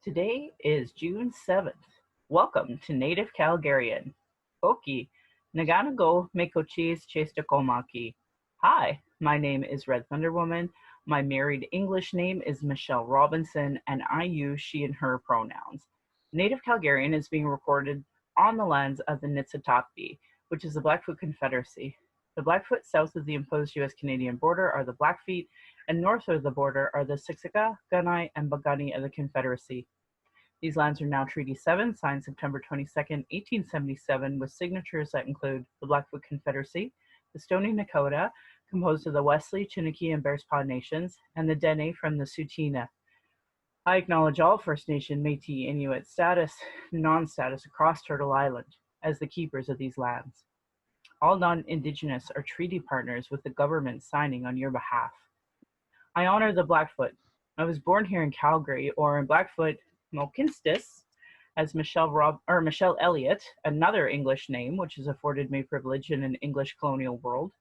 Today is June 7th. Welcome to Native Calgarian. Oki, Naganago Mekochis Chestakomaki. Hi, my name is Red Thunder Woman. My married English name is Michelle Robinson, and I use she and her pronouns. Native Calgarian is being recorded on the lands of the Niitsitapi, which is the Blackfoot Confederacy. The Blackfoot south of the imposed U.S.-Canadian border are the Blackfeet, and north of the border are the Siksika, Gunai, and Bagani of the Confederacy. These lands are now Treaty 7, signed September 22nd, 1877, with signatures that include the Blackfoot Confederacy, the Stoney Nakoda, composed of the Wesley, Chiniki, and Bearspaw nations, and the Dene from the Tsuut'ina. I acknowledge all First Nation, Métis, Inuit status, non-status across Turtle Island as the keepers of these lands. All non-Indigenous are treaty partners with the government signing on your behalf. I honor the Blackfoot. I was born here in Calgary, or in Blackfoot, Mohkinstsis, as Michelle Elliott, another English name, which has afforded me privilege in an English colonial world.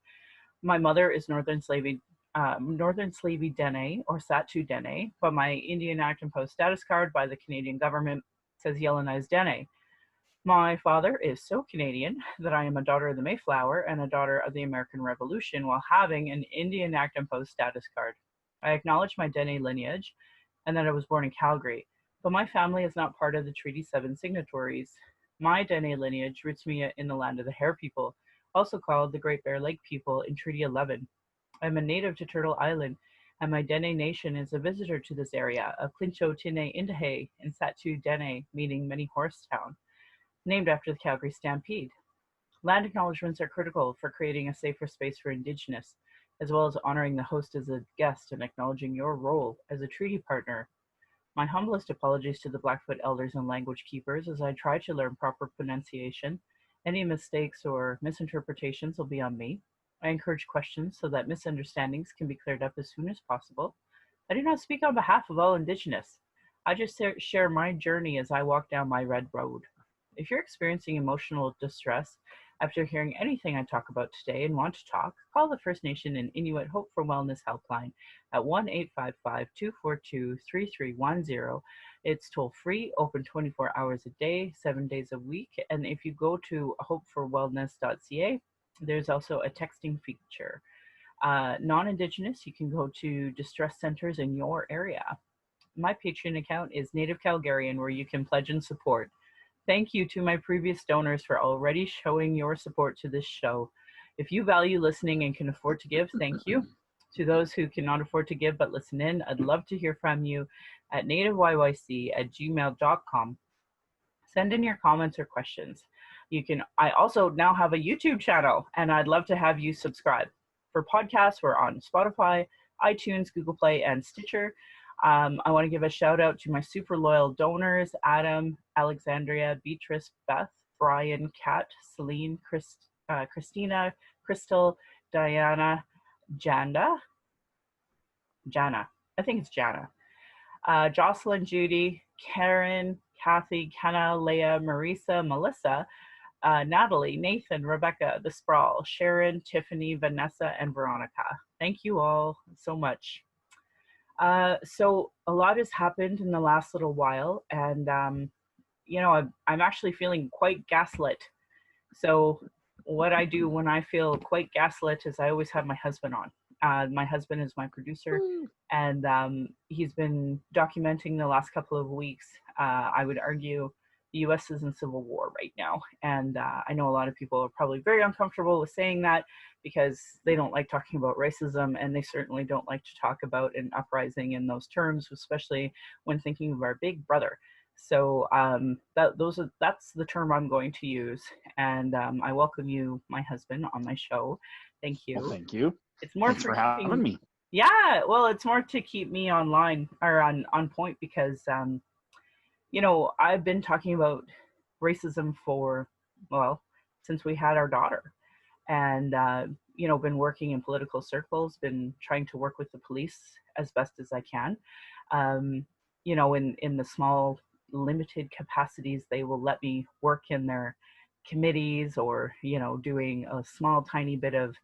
My mother is Northern Slavey Dene, or Satu Dene, but my Indian Act imposed status card by the Canadian government says Yellowknives Dene. My father is so Canadian that I am a daughter of the Mayflower and a daughter of the American Revolution while having an Indian Act imposed status card. I acknowledge my Dene lineage and that I was born in Calgary, but my family is not part of the Treaty 7 signatories. My Dene lineage roots me in the land of the Hare people, also called the Great Bear Lake people in Treaty 11. I'm a native to Turtle Island, and my Dene nation is a visitor to this area of Clincho Tine Indahe in Satu Dene, meaning many horse town, named after the Calgary Stampede. Land acknowledgements are critical for creating a safer space for Indigenous, as well as honoring the host as a guest and acknowledging your role as a treaty partner. My humblest apologies to the Blackfoot elders and language keepers as I try to learn proper pronunciation. Any mistakes or misinterpretations will be on me. I encourage questions so that misunderstandings can be cleared up as soon as possible. I do not speak on behalf of all Indigenous. I just share my journey as I walk down my red road. If you're experiencing emotional distress after hearing anything I talk about today and want to talk, call the First Nation and Inuit Hope for Wellness helpline at 1-855-242-3310. It's toll-free, open 24 hours a day, 7 days a week. And if you go to hopeforwellness.ca, there's also a texting feature. Non-Indigenous, you can go to distress centers in your area. My Patreon account is Native Calgarian, where you can pledge and support. Thank you to my previous donors for already showing your support to this show. If you value listening and can afford to give, thank you. To those who cannot afford to give but listen in, I'd love to hear from you at nativeyyc@gmail.com. Send in your comments or questions. I also now have a YouTube channel, and I'd love to have you subscribe. For podcasts, we're on Spotify, iTunes, Google Play, and Stitcher. I want to give a shout out to my super loyal donors: Adam, Alexandria, Beatrice, Beth, Brian, Kat, Celine, Christina, Crystal, Diana, Jana, I think it's Jana, Jocelyn, Judy, Karen, Kathy, Kenna, Leah, Marisa, Melissa, Natalie, Nathan, Rebecca, The Sprawl, Sharon, Tiffany, Vanessa, and Veronica. Thank you all so much. So a lot has happened in the last little while, and I'm actually feeling quite gaslit. So what I do when I feel quite gaslit is I always have my husband on. My husband is my producer, and he's been documenting the last couple of weeks. I would argue the U.S. is in civil war right now, and I know a lot of people are probably very uncomfortable with saying that because they don't like talking about racism, and they certainly don't like to talk about an uprising in those terms, especially when thinking of our big brother. So that's the term I'm going to use, and I welcome you, my husband, on my show. Thank you. Well, thank you. It's more Thanks for having me. Yeah, well, it's more to keep me online or on point because I've been talking about racism since we had our daughter, and been working in political circles, been trying to work with the police as best as I can. In the small limited capacities they will let me work in their committees, or doing a small tiny bit of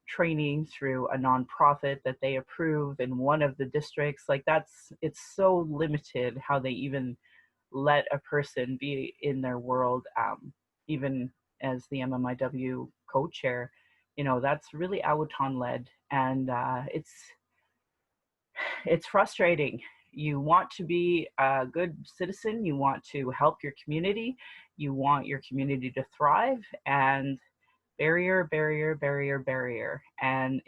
training through a nonprofit that they approve in one of the districts. Like it's so limited how they even let a person be in their world, even as the MMIW co-chair. That's really Awaton led, and it's frustrating. You want to be a good citizen, you want to help your community, you want your community to thrive, and barrier. And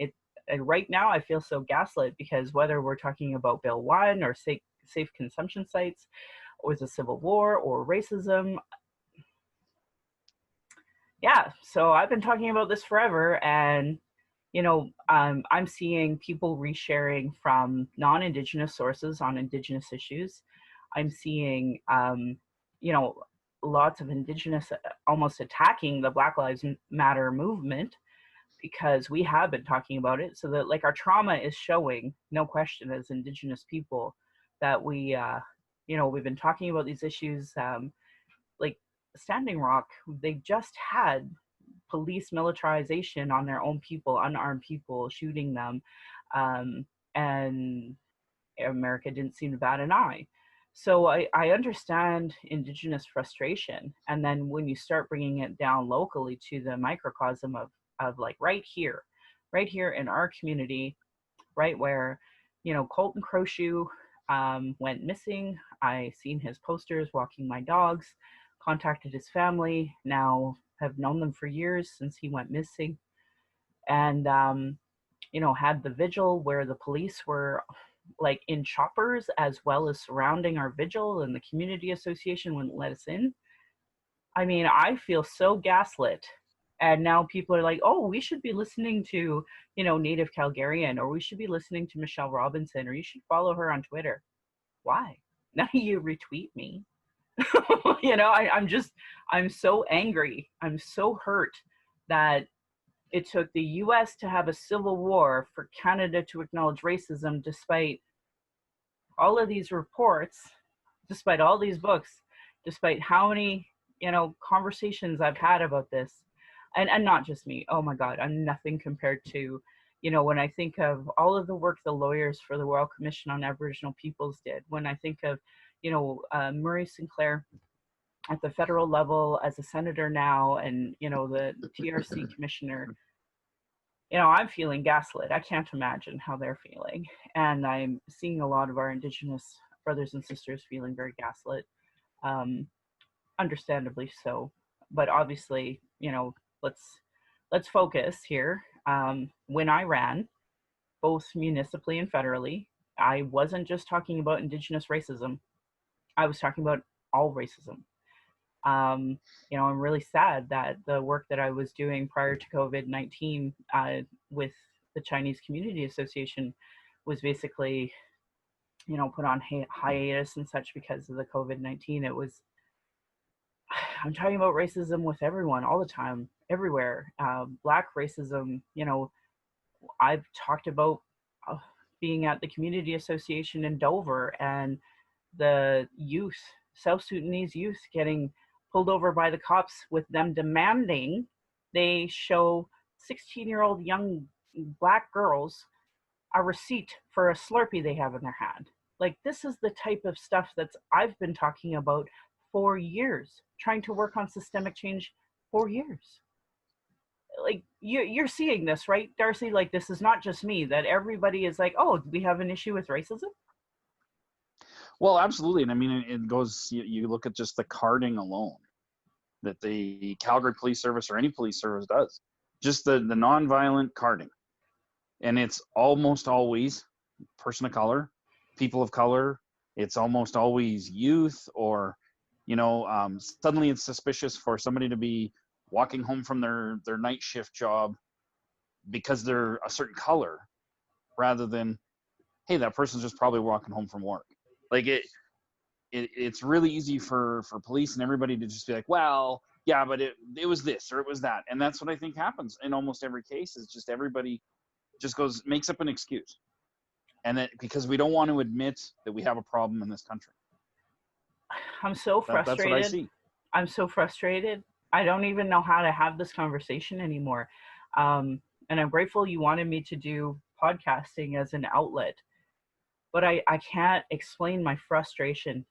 right now I feel so gaslit, because whether we're talking about Bill 1 or safe consumption sites, or the Civil War or racism, yeah, so I've been talking about this forever. And I'm seeing people resharing from non-Indigenous sources on Indigenous issues. I'm seeing, lots of Indigenous almost attacking the Black Lives Matter movement, because we have been talking about it. So that, like, our trauma is showing, no question, as Indigenous people, that we've been talking about these issues. Like Standing Rock, they just had police militarization on their own people, unarmed people, shooting them, and America didn't seem to bat an eye. So I understand Indigenous frustration, and then when you start bringing it down locally to the microcosm of like right here in our community, right where Colton Crowshoe went missing. I seen his posters walking my dogs, contacted his family, now have known them for years since he went missing, and had the vigil where the police were like in choppers as well as surrounding our vigil, and the community association wouldn't let us in. I mean, I feel so gaslit. And now people are like, oh, we should be listening to, Native Calgarian, or we should be listening to Michelle Robinson, or you should follow her on Twitter. Why? None of you retweet me. I'm so angry. I'm so hurt that it took the US to have a civil war for Canada to acknowledge racism, despite all of these reports, despite all these books, despite how many, conversations I've had about this. And not just me. Oh my God, I'm nothing compared to, when I think of all of the work the lawyers for the Royal Commission on Aboriginal Peoples did, when I think of, Murray Sinclair at the federal level as a senator now, and, the TRC commissioner, I'm feeling gaslit. I can't imagine how they're feeling. And I'm seeing a lot of our Indigenous brothers and sisters feeling very gaslit, understandably so. But obviously, let's focus here. When I ran, both municipally and federally, I wasn't just talking about Indigenous racism. I was talking about all racism. I'm really sad that the work that I was doing prior to COVID-19 with the Chinese Community Association was basically, put on hiatus and such because of the COVID-19. I'm talking about racism with everyone all the time, everywhere. Black racism, I've talked about being at the Community Association in Dover, and the youth, South Sudanese youth, getting pulled over by the cops with them demanding they show 16-year-old young Black girls a receipt for a Slurpee they have in their hand. Like, this is the type of stuff that's I've been talking about for years, trying to work on systemic change for years. Like, you're seeing this, right, Darcy? Like, this is not just me, that everybody is like, oh, we have an issue with racism? Well, absolutely. And I mean, it goes, you look at just the carding alone that the Calgary Police Service or any police service does, just the nonviolent carding. And it's almost always person of color, people of color. It's almost always youth, or, suddenly it's suspicious for somebody to be walking home from their night shift job because they're a certain color, rather than, hey, that person's just probably walking home from work. Like, it's really easy for police and everybody to just be like, well, yeah, but it was this or it was that. And that's what I think happens in almost every case, is just everybody just makes up an excuse. And that because we don't want to admit that we have a problem in this country. I'm so frustrated. That's what I see. I'm so frustrated. I don't even know how to have this conversation anymore. And I'm grateful you wanted me to do podcasting as an outlet. But I can't explain my frustration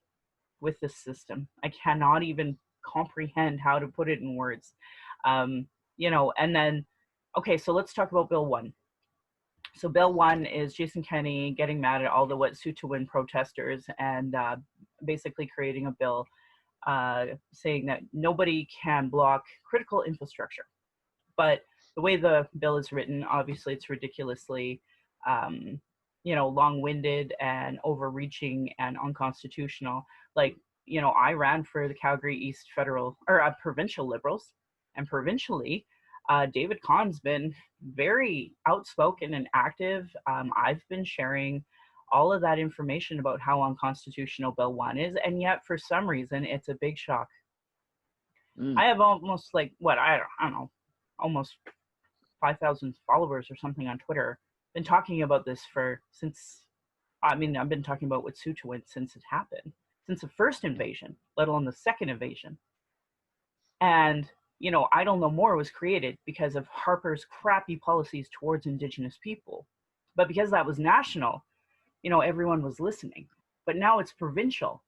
with this system. I cannot even comprehend how to put it in words. And then, okay, so let's talk about Bill 1. So Bill 1 is Jason Kenney getting mad at all the Wet'suwet'en protesters and basically creating a bill saying that nobody can block critical infrastructure. But the way the bill is written, obviously it's ridiculously, long-winded and overreaching and unconstitutional. Like, I ran for the Calgary East provincial Liberals, and provincially, David Kahn's been very outspoken and active. I've been sharing all of that information about how unconstitutional Bill 1 is, and yet for some reason it's a big shock. I have almost I don't know, almost 5,000 followers or something on Twitter. Been talking about this I've been talking about Wet'suwet'en since it happened, since the first invasion, let alone the second invasion. And, Idle No More was created because of Harper's crappy policies towards Indigenous people. But because that was national, everyone was listening. But now it's provincial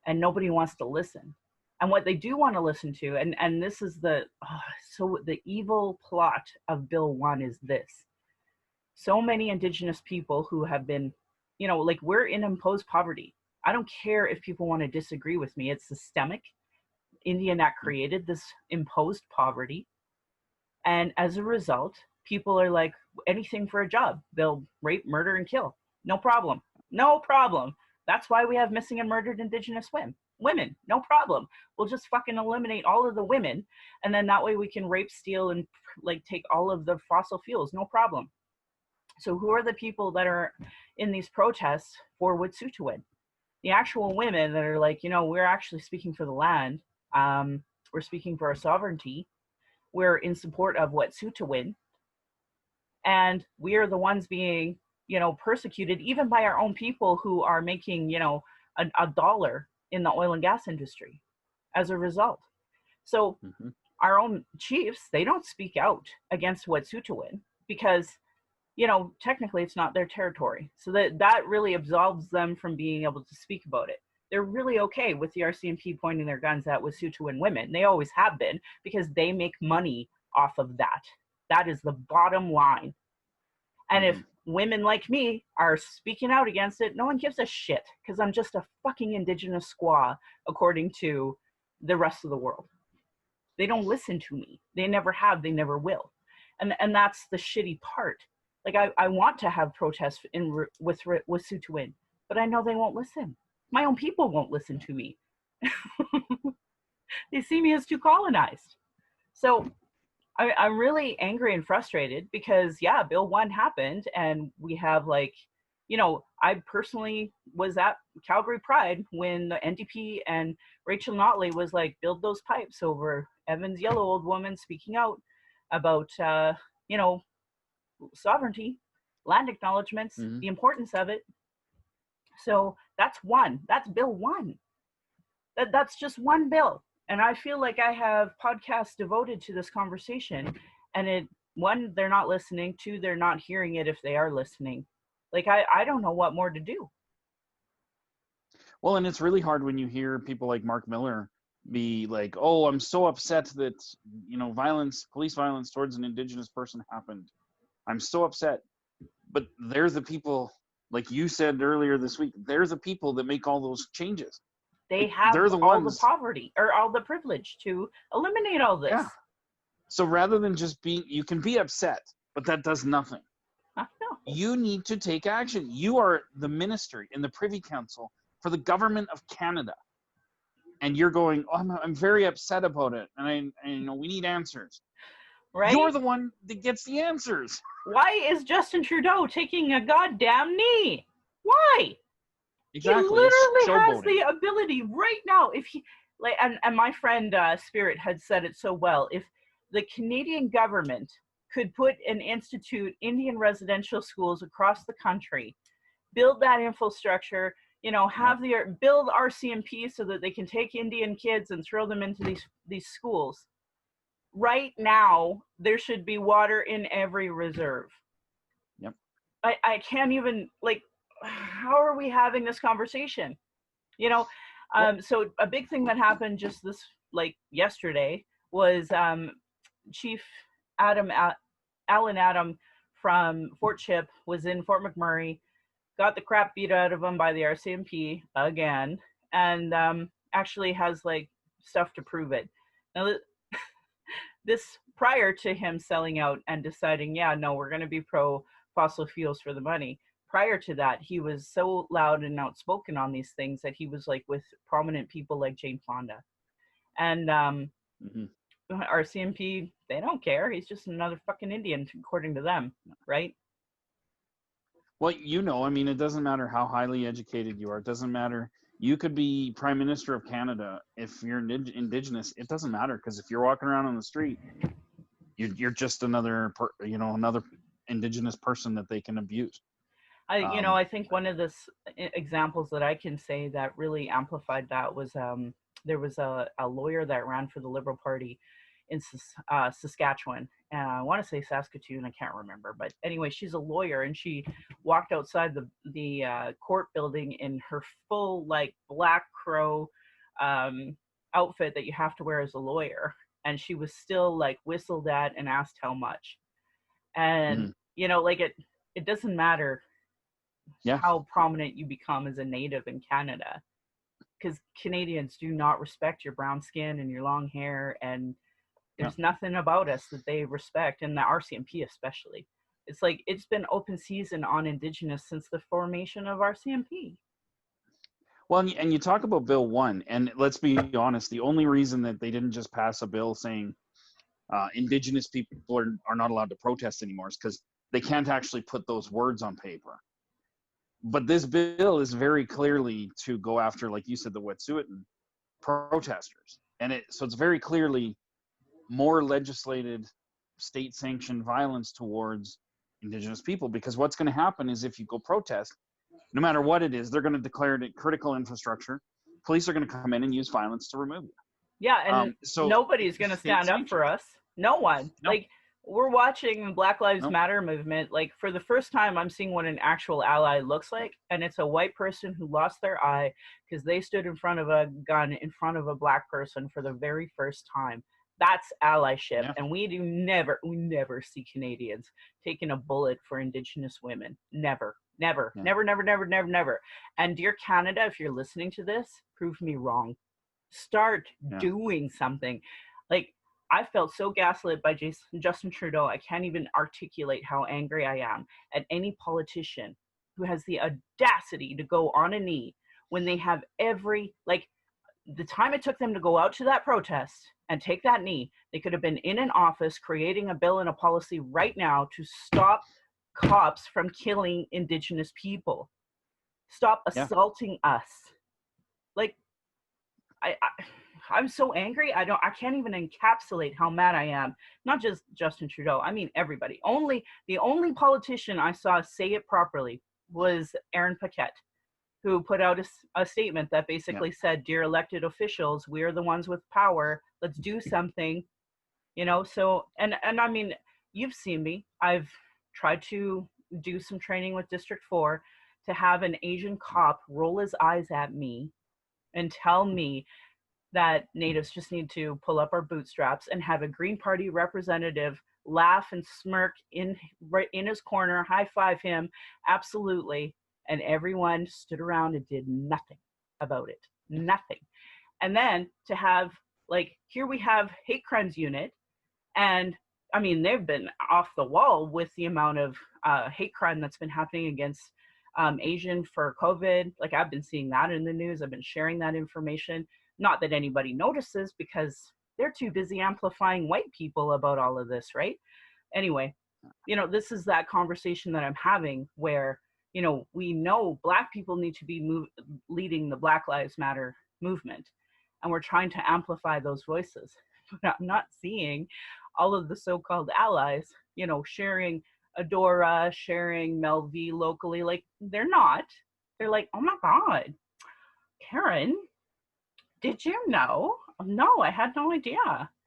and nobody wants to listen. And what they do want to listen to, and this is the evil plot of Bill 1 is this. So many Indigenous people who have been, we're in imposed poverty. I don't care if people want to disagree with me. It's systemic. Indian Act created this imposed poverty. And as a result, people are like, anything for a job. They'll rape, murder, and kill. No problem. No problem. That's why we have missing and murdered Indigenous women. No problem. We'll just fucking eliminate all of the women. And then that way we can rape, steal, and take all of the fossil fuels. No problem. So who are the people that are in these protests for Wet'suwet'en? The actual women that are like, we're actually speaking for the land. We're speaking for our sovereignty. We're in support of Wet'suwet'en. And we are the ones being, persecuted even by our own people who are making, a dollar in the oil and gas industry as a result. So our own chiefs, they don't speak out against Wet'suwet'en because, technically it's not their territory. So that really absolves them from being able to speak about it. They're really okay with the RCMP pointing their guns at Wet'suwet'en women. They always have been because they make money off of that. That is the bottom line. And if women like me are speaking out against it, no one gives a shit because I'm just a fucking Indigenous squaw according to the rest of the world. They don't listen to me. They never have. They never will. And that's the shitty part. I want to have protests with Wet'suwet'en, but I know they won't listen. My own people won't listen to me. They see me as too colonized. So I'm really angry and frustrated because, Bill 1 happened and we have I personally was at Calgary Pride when the NDP and Rachel Notley was build those pipes over Evan's yellow old woman speaking out about, sovereignty, land acknowledgements, the importance of it. So that's Bill 1. That's just one bill. And I feel like I have podcasts devoted to this conversation. And one, they're not listening. Two, they're not hearing it if they are listening. I don't know what more to do. Well, and it's really hard when you hear people like Mark Miller be like, oh, I'm so upset that, police violence towards an Indigenous person happened. I'm so upset. But they're the people, like you said earlier this week, they're the people that make all those changes. They have the poverty or all the privilege to eliminate all this. Yeah. So rather than just you can be upset, but that does nothing. I know. You need to take action. You are the ministry in the Privy Council for the government of Canada. And you're going, I'm very upset about it. And we need answers. Right? You're the one that gets the answers. Why is Justin Trudeau taking a goddamn knee? Why? Exactly. He literally has the ability right now. If he and my friend Spirit had said it so well. If the Canadian government could put and institute Indian residential schools across the country, build that infrastructure, build RCMP so that they can take Indian kids and throw them into these schools. right now there should be water in every reserve. Yep. I can't even, like, how are we having this conversation? You know, Well, so a big thing that happened just this, like, yesterday was Chief Adam Alan Adam from Fort Chip was in Fort McMurray, got the crap beat out of him by the RCMP again, and actually has like stuff to prove it. Now, this prior to him selling out and deciding, yeah, no, we're going to be pro fossil fuels for the money. Prior to that, he was so loud and outspoken on these things that he was like with prominent people like Jane Fonda. And mm-hmm. RCMP, they don't care. He's just another fucking Indian, according to them, right? Well, I mean, it doesn't matter how highly educated you are. It doesn't matter. You could be Prime Minister of Canada. If you're Indigenous, it doesn't matter, because if you're walking around on the street, you're just another Indigenous person that they can abuse. I think one of the examples that I can say that really amplified that was there was a lawyer that ran for the Liberal Party in Saskatchewan. And I want to say Saskatoon, I can't remember. But anyway, she's a lawyer, and she walked outside the court building in her full, like, Black Crow outfit that you have to wear as a lawyer. And she was still, like, whistled at and asked how much. And, like, it doesn't matter how prominent you become as a native in Canada, because Canadians do not respect your brown skin and your long hair, and there's nothing about us that they respect, and the RCMP especially. It's like it's been open season on Indigenous since the formation of RCMP. Well, and you talk about Bill 1, and let's be honest, the only reason that they didn't just pass a bill saying Indigenous people are not allowed to protest anymore is because they can't actually put those words on paper. But this bill is very clearly to go after, like you said, the Wet'suwet'en protesters. And so it's very clearly more legislated, state-sanctioned violence towards Indigenous people, because what's going to happen is if you go protest, no matter what it is, they're going to declare it critical infrastructure. Police are going to come in and use violence to remove you. Yeah, and so nobody's going to stand up for us. No one. No. Like, we're watching the Black Lives Matter movement. Like, for the first time, I'm seeing what an actual ally looks like, and it's a white person who lost their eye because they stood in front of a gun in front of a black person for the very first time. That's allyship, and we never see Canadians taking a bullet for Indigenous women. Never. Never. And dear Canada, if you're listening to this, prove me wrong. Start doing something. Like, I felt so gaslit by Justin Trudeau. I can't even articulate how angry I am at any politician who has the audacity to go on a knee when they have the time it took them to go out to that protest and take that knee, they could have been in an office creating a bill and a policy right now to stop cops from killing Indigenous people. Stop assaulting us. Like, I'm so angry. I can't even encapsulate how mad I am. Not just Justin Trudeau. I mean everybody. The only politician I saw say it properly was Aaron Paquette, who put out a statement that basically said, "Dear elected officials, we're the ones with power. Let's do something." So and I mean, you've seen me. I've tried to do some training with District 4 to have an Asian cop roll his eyes at me and tell me that Natives just need to pull up our bootstraps, and have a Green Party representative laugh and smirk right in his corner, high five him, absolutely, and everyone stood around and did nothing about it. Nothing. And then to have, like, here we have hate crimes unit, and I mean, they've been off the wall with the amount of hate crime that's been happening against Asian for COVID. Like, I've been seeing that in the news. I've been sharing that information. Not that anybody notices, because they're too busy amplifying white people about all of this, right? Anyway, this is that conversation that I'm having where, we know Black people need to be leading the Black Lives Matter movement, and we're trying to amplify those voices. But I'm not seeing all of the so-called allies, sharing Adora, sharing Mel V locally. Like, they're not. They're like, "Oh my God, Karen, did you know? No, I had no idea.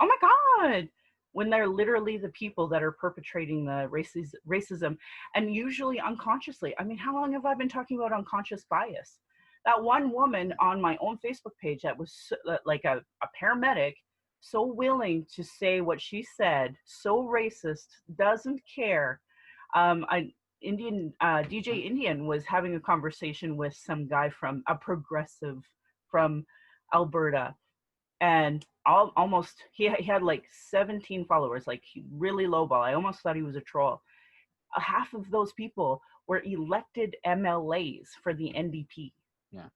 Oh my God, when they're literally the people that are perpetrating the racism, and usually unconsciously. I mean, how long have I been talking about unconscious bias? That one woman on my own Facebook page that was like a paramedic, so willing to say what she said, so racist, doesn't care. Indian DJ Indian was having a conversation with some guy from a progressive from Alberta, and almost he had like 17 followers, like really low ball. I almost thought he was a troll. Half of those people were elected MLAs for the NDP. Yeah.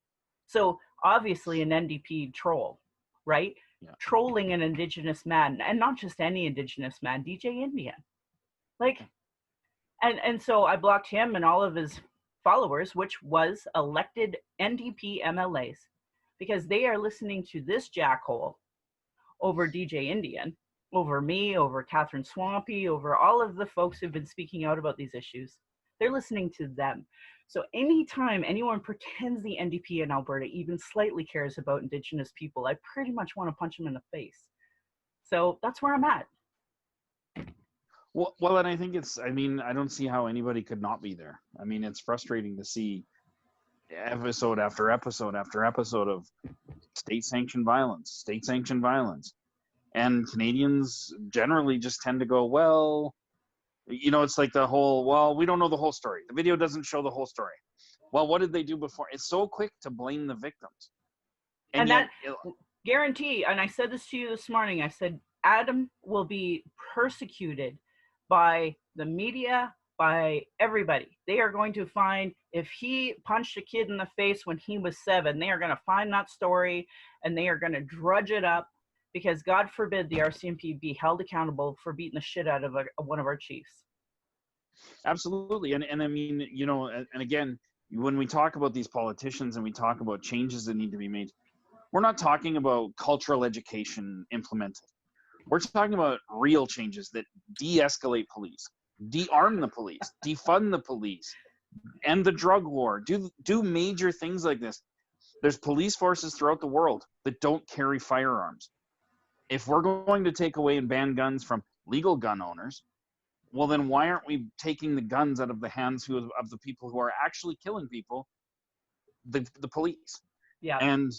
So obviously an NDP troll, right? Yeah. Trolling an Indigenous man, and not just any Indigenous man, DJ Indian. Like, and so I blocked him and all of his followers, which was elected NDP MLAs, because they are listening to this jackhole over DJ Indian, over me, over Catherine Swampy, over all of the folks who've been speaking out about these issues. They're listening to them. So anytime anyone pretends the NDP in Alberta even slightly cares about Indigenous people, I pretty much want to punch them in the face. So that's where I'm at. Well, and I think I mean, I don't see how anybody could not be there. I mean, it's frustrating to see episode after episode after episode of state-sanctioned violence. And Canadians generally just tend to go, well, you know, it's like the whole, well, we don't know the whole story. The video doesn't show the whole story. Well, what did they do before? It's so quick to blame the victims. And yet, that guarantee, and I said this to you this morning, I said, Adam will be persecuted by the media, by everybody. They are going to find, if he punched a kid in the face when he was 7, they are going to find that story and they are going to drudge it up, because God forbid the RCMP be held accountable for beating the shit out of one of our chiefs. Absolutely. And I mean, you know, and again, when we talk about these politicians and we talk about changes that need to be made, we're not talking about cultural education implemented. We're talking about real changes that de-escalate police, de-arm the police, defund the police, end the drug war, do major things like this. There's police forces throughout the world that don't carry firearms. If we're going to take away and ban guns from legal gun owners, well, then why aren't we taking the guns out of the hands of the people who are actually killing people, the police? Yeah. And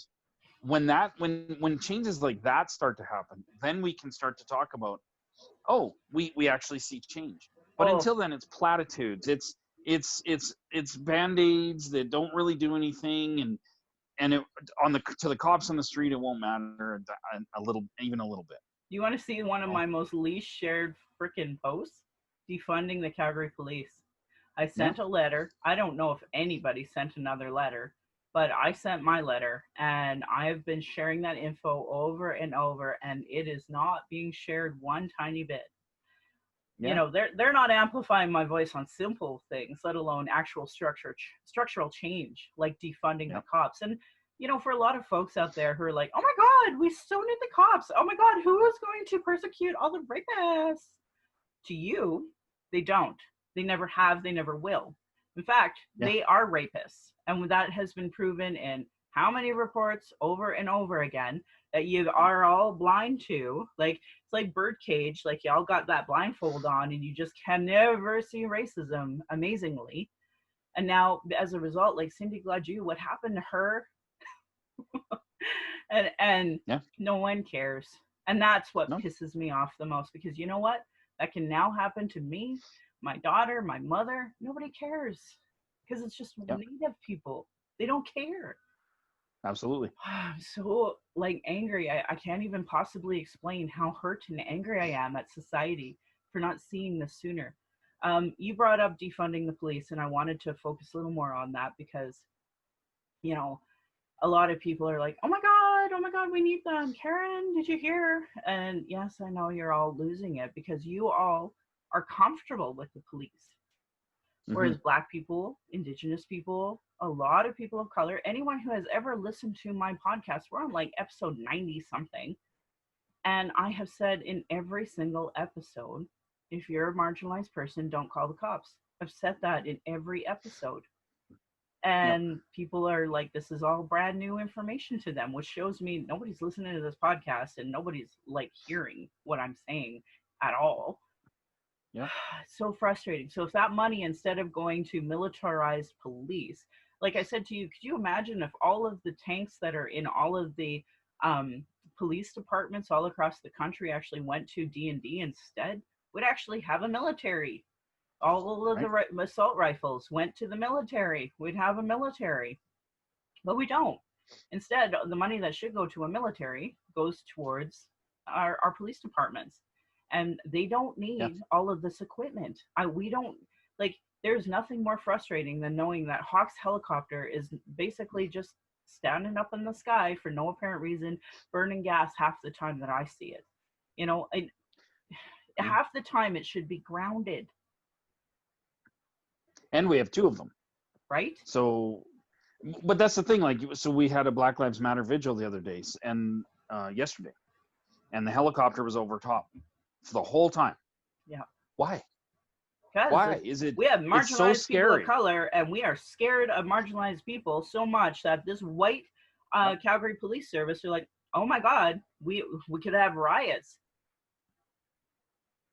when changes like that start to happen, then we can start to talk about, oh, we actually see change. But until then, it's platitudes. It's band-aids that don't really do anything, and to the cops on the street, it won't matter even a little bit. You want to see one of my most least shared freaking posts? Defunding the Calgary police. I sent a letter. I don't know if anybody sent another letter, but I sent my letter, and I've been sharing that info over and over, and it is not being shared one tiny bit. Yeah. You know, they're not amplifying my voice on simple things, let alone actual structural change, like defunding the cops. And, you know, for a lot of folks out there who are like, oh my God, we still need the cops. Oh my God, who is going to persecute all the rapists? To you, they don't. They never have. They never will. In fact, they are rapists. And that has been proven in how many reports over and over again that you are all blind to. Like, it's like Birdcage. Like, y'all got that blindfold on and you just can never see racism, amazingly. And now, as a result, like Cindy Gladue, what happened to her? and no one cares. And that's what pisses me off the most, because you know what? That can now happen to me, my daughter, my mother. Nobody cares, because it's just Native people. They don't care. Absolutely. I'm so like angry. I can't even possibly explain how hurt and angry I am at society for not seeing this sooner. You brought up defunding the police, and I wanted to focus a little more on that because, you know, a lot of people are like, oh my God, we need them. Karen, did you hear? And yes, I know you're all losing it because you all are comfortable with the police. Whereas Black people, Indigenous people, a lot of people of color, anyone who has ever listened to my podcast, we're on like episode 90 something. And I have said in every single episode, if you're a marginalized person, don't call the cops. I've said that in every episode. And people are like, this is all brand new information to them, which shows me nobody's listening to this podcast and nobody's like hearing what I'm saying at all. Yeah. So frustrating. So if that money, instead of going to militarized police, like I said to you, could you imagine if all of the tanks that are in all of the um, police departments all across the country actually went to D&D instead? We'd actually have a military. All of Right. the assault rifles went to the military. We'd have a military, but we don't. Instead, the money that should go to a military goes towards our police departments, and they don't Yeah. need all of this equipment. We don't like. There's nothing more frustrating than knowing that Hawk's helicopter is basically just standing up in the sky for no apparent reason, burning gas half the time that I see it. You know, Yeah. half the time it should be grounded, And we have two of them. right? So, but that's the thing. Like, so we had a Black Lives Matter vigil the other days and yesterday, and the helicopter was over top for the whole time. Yeah. Why? Because Why is it? we have It's so marginalized people of scary. color, and we are scared of marginalized people so much that this white Yep. Calgary Police Service are like, oh my God, we could have riots.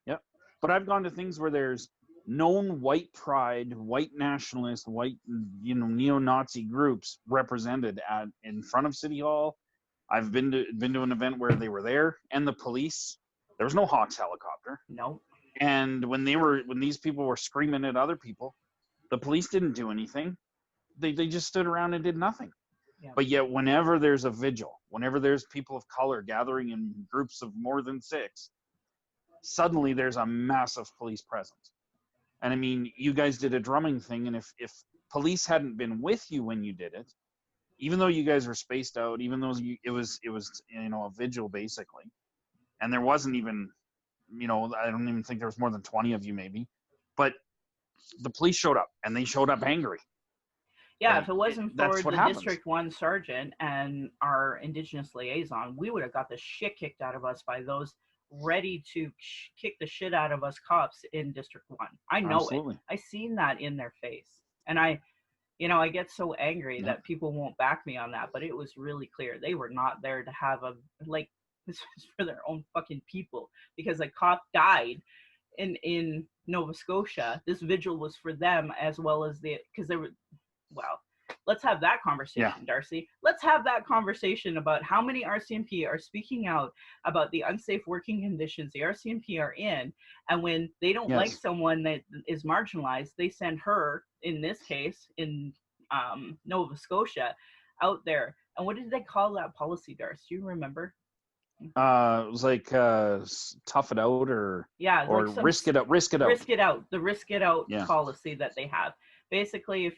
Yep. But I've gone to things where there's known white pride, white nationalist, white, neo-Nazi groups represented in front of City Hall. I've been to an event where they were there, and the police. There was no Hawks helicopter. No. And when these people were screaming at other people, the police didn't do anything. They just stood around and did nothing. Yeah. But yet, whenever there's a vigil, whenever there's people of color gathering in groups of more than 6, suddenly there's a massive police presence. And I mean, you guys did a drumming thing, and if police hadn't been with you when you did it, even though you guys were spaced out, even though it was a vigil basically, and there wasn't even, I don't even think there was more than 20 of you maybe, but the police showed up, and they showed up angry. Yeah, Like, if it wasn't for that's what the happens. District 1 sergeant and our Indigenous liaison, we would have got the shit kicked out of us by those ready to kick the shit out of us cops in District 1. I know Absolutely. it. I seen that in their face. And I get so angry that people won't back me on that, but it was really clear. They were not there to have this was for their own fucking people, because a cop died in Nova Scotia. This vigil was for them as well as because they were, well, let's have that conversation, Darcy. Let's have that conversation about how many RCMP are speaking out about the unsafe working conditions the RCMP are in. And when they don't like someone that is marginalized, they send her, in this case, in Nova Scotia, out there. And what did they call that policy, Darcy? Do you remember? It was like tough it out or like risk it out. The risk it out policy that they have. Basically, if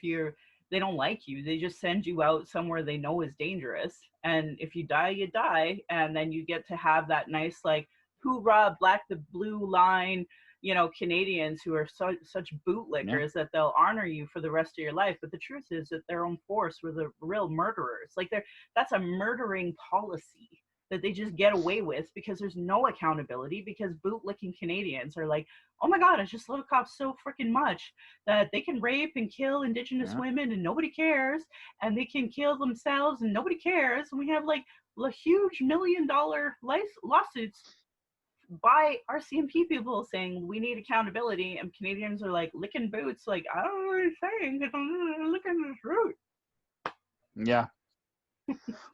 they don't like you, they just send you out somewhere they know is dangerous, and if you die, you die, and then you get to have that nice, like, hoorah, black the blue line, Canadians who are such bootlickers that they'll honor you for the rest of your life. But the truth is that their own force were the real murderers. Like, that's a murdering policy that they just get away with because there's no accountability, because bootlicking Canadians are like, oh my God, I just love cops so freaking much that they can rape and kill Indigenous women and nobody cares, and they can kill themselves and nobody cares. And we have like huge $1 million lawsuits by RCMP people saying we need accountability, and Canadians are like licking boots, like, I don't know what you're saying because I'm looking at this route. Yeah.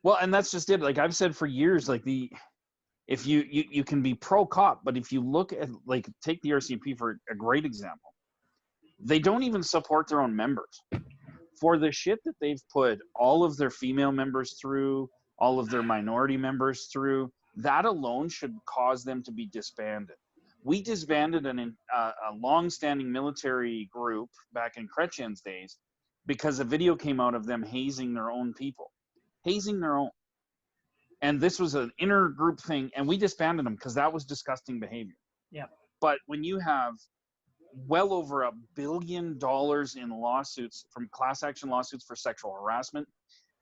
Well, and that's just it. Like I've said for years, like if you can be pro cop, but if you look at, like, take the RCMP for a great example, they don't even support their own members for the shit that they've put all of their female members through, all of their minority members through. That alone should cause them to be disbanded. We disbanded a long-standing military group back in Chrétien's days because a video came out of them hazing their own people. Hazing their own. And this was an inter-group thing, and we disbanded them because that was disgusting behavior. Yeah. But when you have well over $1 billion in lawsuits, from class action lawsuits for sexual harassment,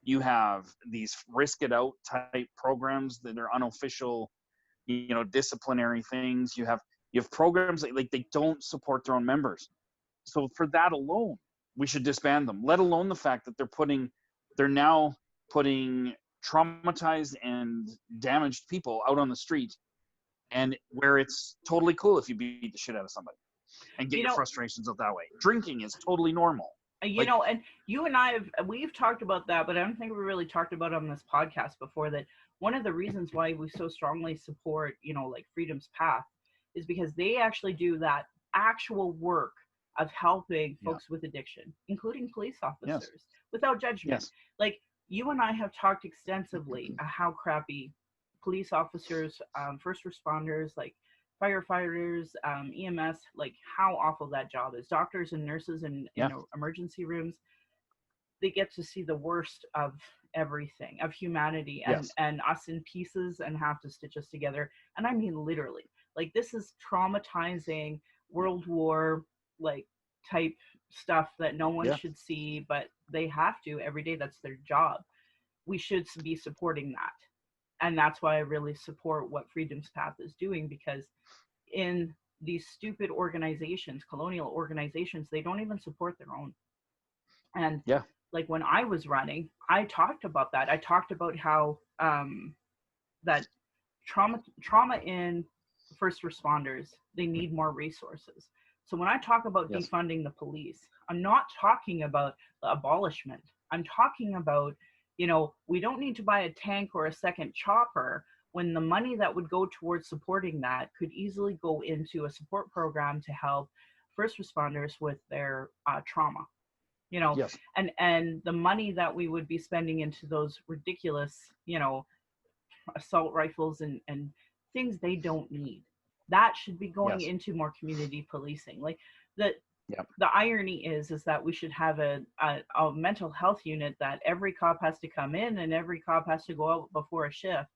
you have these risk it out type programs that are unofficial, disciplinary things. You have programs that, like, they don't support their own members. So for that alone, we should disband them, let alone the fact that they're now putting traumatized and damaged people out on the street and where it's totally cool if you beat the shit out of somebody and get your frustrations out that way. Drinking is totally normal. And you and I we've talked about that, but I don't think we really talked about it on this podcast before, that one of the reasons why we so strongly support, like Freedom's Path, is because they actually do that actual work of helping folks with addiction, including police officers, without judgment. Like, you and I have talked extensively how crappy police officers, first responders, like firefighters, EMS, like how awful that job is. Doctors and nurses in emergency rooms, they get to see the worst of everything, of humanity, and us in pieces and have to stitch us together. And I mean literally, like, this is traumatizing World War like type stuff that no one should see, but they have to every day. That's their job. We should be supporting that. And that's why I really support what Freedom's Path is doing, because in these stupid organizations, colonial organizations, they don't even support their own. And like when I was running, I talked about that. I talked about how that trauma in first responders, they need more resources. So when I talk about defunding the police, I'm not talking about the abolishment. I'm talking about, we don't need to buy a tank or a second chopper when the money that would go towards supporting that could easily go into a support program to help first responders with their trauma. And the money that we would be spending into those ridiculous, assault rifles and things they don't need, that should be going into more community policing. Like the irony is that we should have a mental health unit that every cop has to come in and every cop has to go out before a shift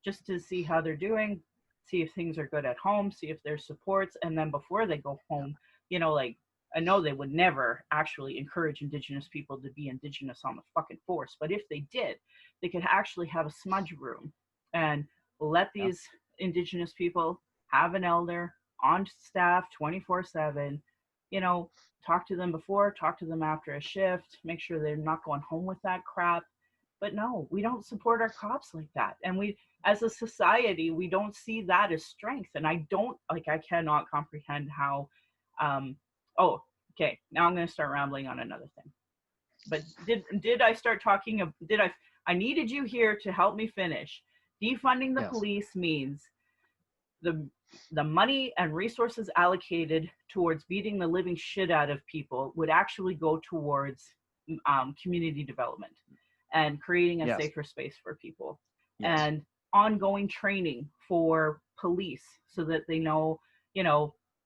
just to see how they're doing, see if things are good at home, see if there's supports, and then before they go home, like, I know they would never actually encourage Indigenous people to be Indigenous on the fucking force, but if they did, they could actually have a smudge room and let these Indigenous people have an elder on staff 24/7, talk to them before, talk to them after a shift, make sure they're not going home with that crap. But no, we don't support our cops like that. And we, as a society, we don't see that as strength. And I cannot comprehend how, okay, now I'm going to start rambling on another thing. But did I start talking, I needed you here to help me finish. Defunding the police means the money and resources allocated towards beating the living shit out of people would actually go towards community development and creating a safer space for people, and ongoing training for police so that they know,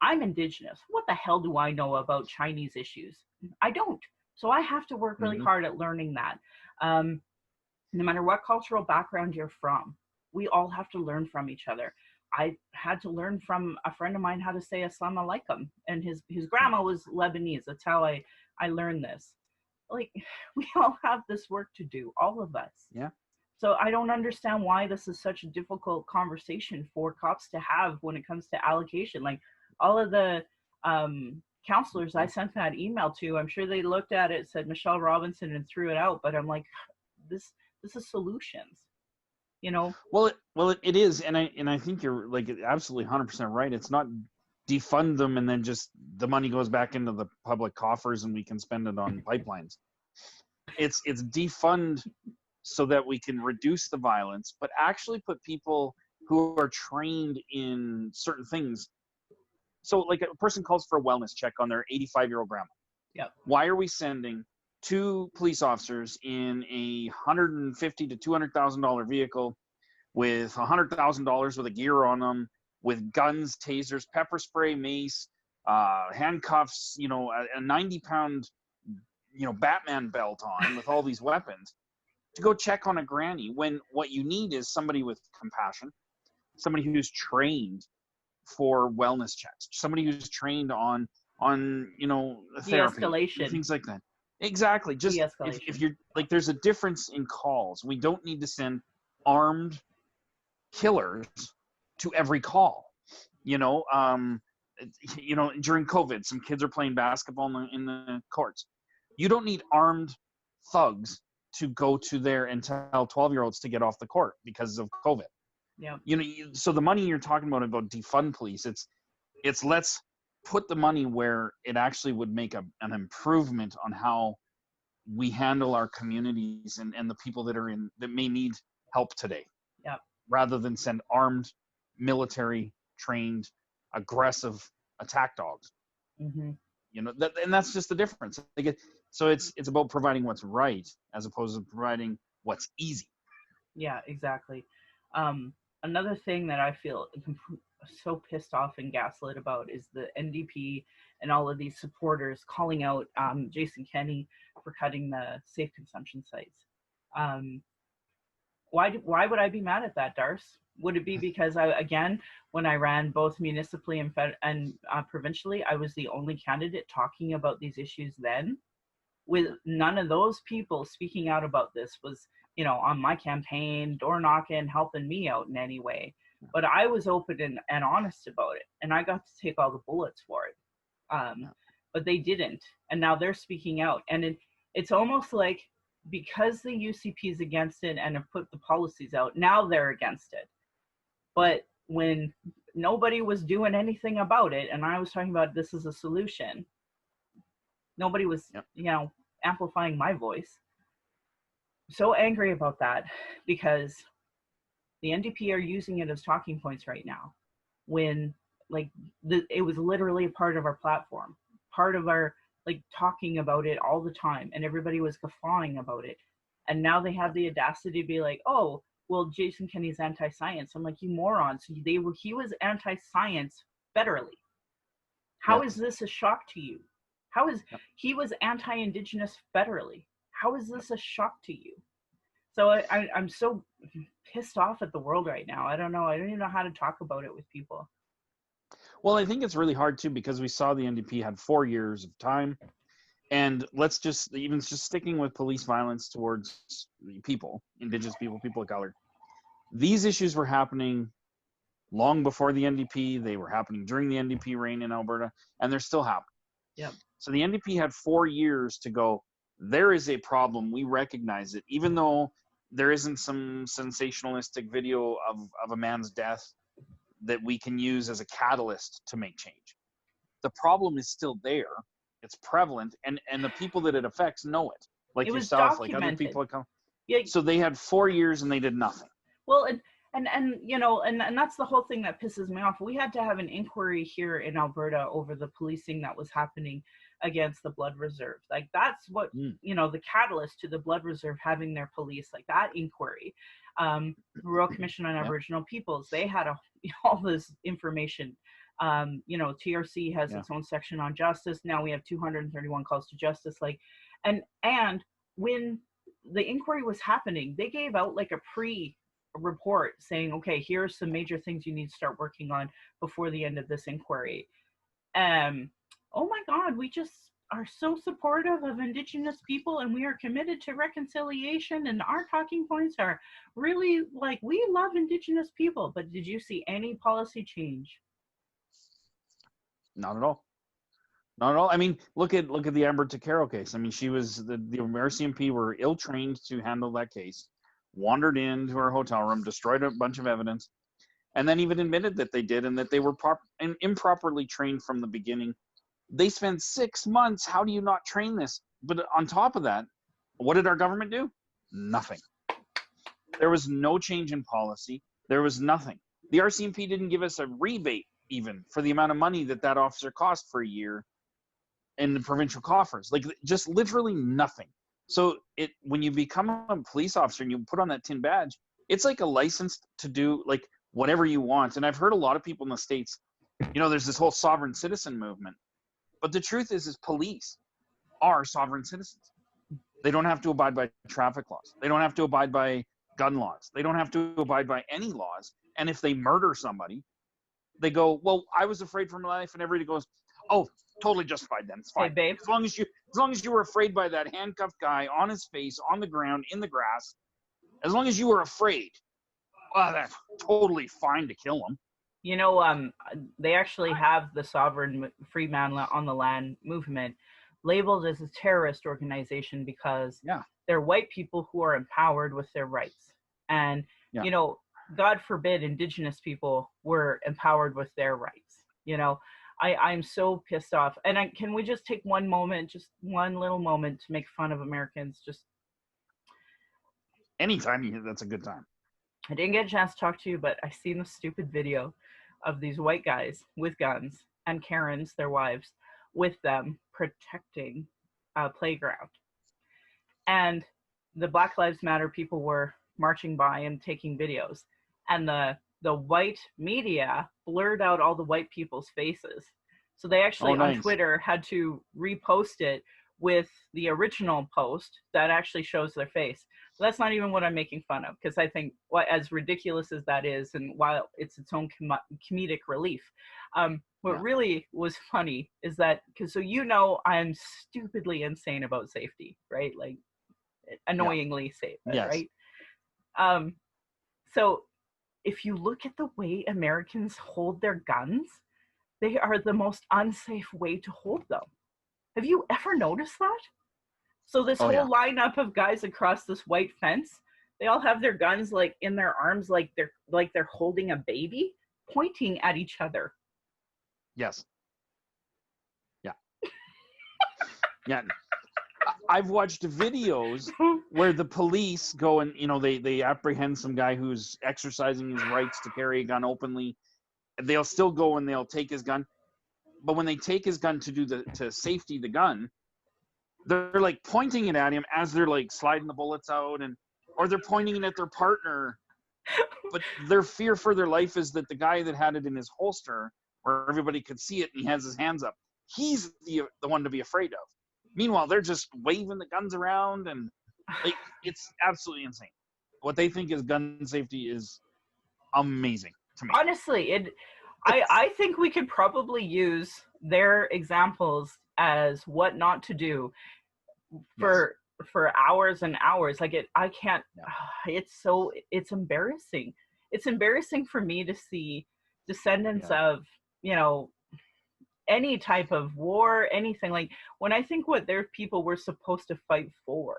I'm Indigenous. What the hell do I know about Chinese issues? I don't. So I have to work really hard at learning that. No matter what cultural background you're from, we all have to learn from each other. I had to learn from a friend of mine how to say Assalamu alaikum, and his grandma was Lebanese. That's how I learned this. Like, we all have this work to do, all of us. Yeah. So I don't understand why this is such a difficult conversation for cops to have when it comes to allocation. Like, all of the counselors I sent that email to, I'm sure they looked at it, said Michelle Robinson, and threw it out. But I'm like, this is solutions. Well, it is, and I think you're like absolutely 100% right. It's not defund them and then just the money goes back into the public coffers and we can spend it on pipelines. It's defund so that we can reduce the violence, but actually put people who are trained in certain things. So, like, a person calls for a wellness check on their 85-year-old grandma. Yeah. Why are we sending 2 police officers in a $150,000 to $200,000 vehicle with $100,000 worth of gear on them, with guns, tasers, pepper spray, mace, handcuffs, a 90-pound, Batman belt on with all these weapons to go check on a granny, when what you need is somebody with compassion, somebody who's trained for wellness checks, somebody who's trained on therapy, de-escalation, things like that. Exactly. Just if you're like, there's a difference in calls. We don't need to send armed killers to every call. During COVID, some kids are playing basketball in the courts. You don't need armed thugs to go to there and tell 12-year-olds to get off the court because of COVID. Yeah. So the money you're talking about defund police, it's let's put the money where it actually would make an improvement on how we handle our communities and the people that may need help today. Yeah. Rather than send armed, military trained, aggressive attack dogs. Mm-hmm. And that's just the difference. So it's about providing what's right as opposed to providing what's easy. Yeah, exactly. Another thing that I feel so pissed off and gaslit about is the NDP and all of these supporters calling out Jason Kenney for cutting the safe consumption sites. Um, why would I be mad at that, Darce? Would it be because when I ran both municipally and provincially, I was the only candidate talking about these issues then? With none of those people speaking out about this was, on my campaign, door knocking, helping me out in any way. But I was open and honest about it, and I got to take all the bullets for it. But they didn't, and now they're speaking out, and it's almost like because the UCP is against it and have put the policies out, now they're against it. But when nobody was doing anything about it, and I was talking about this as a solution, nobody was, amplifying my voice. So angry about that because the NDP are using it as talking points right now when it was literally a part of our platform, part of our talking about it all the time, and everybody was guffawing about it. And now they have the audacity to be like, oh, well, Jason Kenney's anti-science. I'm like, you morons. He was anti-science federally. How is this a shock to you? He was anti-Indigenous federally? How is this a shock to you? So I'm so pissed off at the world right now. I don't know. I don't even know how to talk about it with people. Well, I think it's really hard too because we saw the NDP had 4 years of time, and let's just sticking with police violence towards people, Indigenous people, people of color. These issues were happening long before the NDP. They were happening during the NDP reign in Alberta, and they're still happening. Yep. So the NDP had 4 years to go, there is a problem. We recognize it, even though there isn't some sensationalistic video of a man's death that we can use as a catalyst to make change. The problem is still there. It's prevalent, and the people that it affects know it, like it yourself, documented. like other people that come. Yeah. So they had 4 years and they did nothing. Well, and that's the whole thing that pisses me off. We had to have an inquiry here in Alberta over the policing that was happening against the Blood Reserve. Like that's what the catalyst to the Blood Reserve having their police, like that inquiry. Royal Commission on Aboriginal Peoples, they had all this information. TRC has its own section on justice. Now we have 231 calls to justice. And when the inquiry was happening, they gave out like a report saying, okay, here are some major things you need to start working on before the end of this inquiry. Oh my God, we just are so supportive of Indigenous people, and we are committed to reconciliation, and our talking points are really we love Indigenous people. But did you see any policy change? Not at all. Not at all. I mean, look at the Amber Takero case. I mean, she was the RCMP were ill-trained to handle that case, wandered into her hotel room, destroyed a bunch of evidence, and then even admitted that they did and that they were improperly trained from the beginning. They spent 6 months. How do you not train this? But on top of that, what did our government do? Nothing. There was no change in policy. There was nothing. The RCMP didn't give us a rebate even for the amount of money that officer cost for a year in the provincial coffers. Just literally nothing. So when you become a police officer and you put on that tin badge, it's like a license to do whatever you want. And I've heard a lot of people in the States, there's this whole sovereign citizen movement. But the truth is police are sovereign citizens. They don't have to abide by traffic laws. They don't have to abide by gun laws. They don't have to abide by any laws. And if they murder somebody, they go, well, I was afraid for my life, and everybody goes, oh, totally justified then. It's fine. Hey, babe. As long as you were afraid by that handcuffed guy on his face, on the ground, in the grass, as long as you were afraid, well, that's totally fine to kill him. They actually have the sovereign free man on the land movement labeled as a terrorist organization because they're white people who are empowered with their rights. And, God forbid Indigenous people were empowered with their rights. You know, I'm so pissed off. And can we just take one moment, just one little moment to make fun of Americans? Just Anytime, that's a good time. I didn't get a chance to talk to you, but I seen the stupid video of these white guys with guns and Karens, their wives, with them protecting a playground. And the Black Lives Matter people were marching by and taking videos. And the white media blurred out all the white people's faces. So they actually on Twitter had to repost it with the original post that actually shows their face. But that's not even what I'm making fun of, because I think, as ridiculous as that is, and while it's its own comedic relief, what really was funny is that, because I'm stupidly insane about safety, right? Like, annoyingly safe, right? So if you look at the way Americans hold their guns, they are the most unsafe way to hold them. Have you ever noticed that? So this whole lineup of guys across this white fence, they all have their guns like in their arms, like they're holding a baby, pointing at each other. Yes. Yeah. Yeah. I've watched videos where the police go and, they apprehend some guy who's exercising his rights to carry a gun openly. They'll still go and they'll take his gun. But when they take his gun to safety the gun, they're like pointing it at him as they're like sliding the bullets out, or they're pointing it at their partner. But their fear for their life is that the guy that had it in his holster, where everybody could see it and he has his hands up, he's the one to be afraid of. Meanwhile, they're just waving the guns around, and like, it's absolutely insane. What they think is gun safety is amazing to me. Honestly, I think we could probably use their examples as what not to do for hours and hours. Like, I can't. It's embarrassing. It's embarrassing for me to see descendants of, any type of war, anything. Like, when I think what their people were supposed to fight for,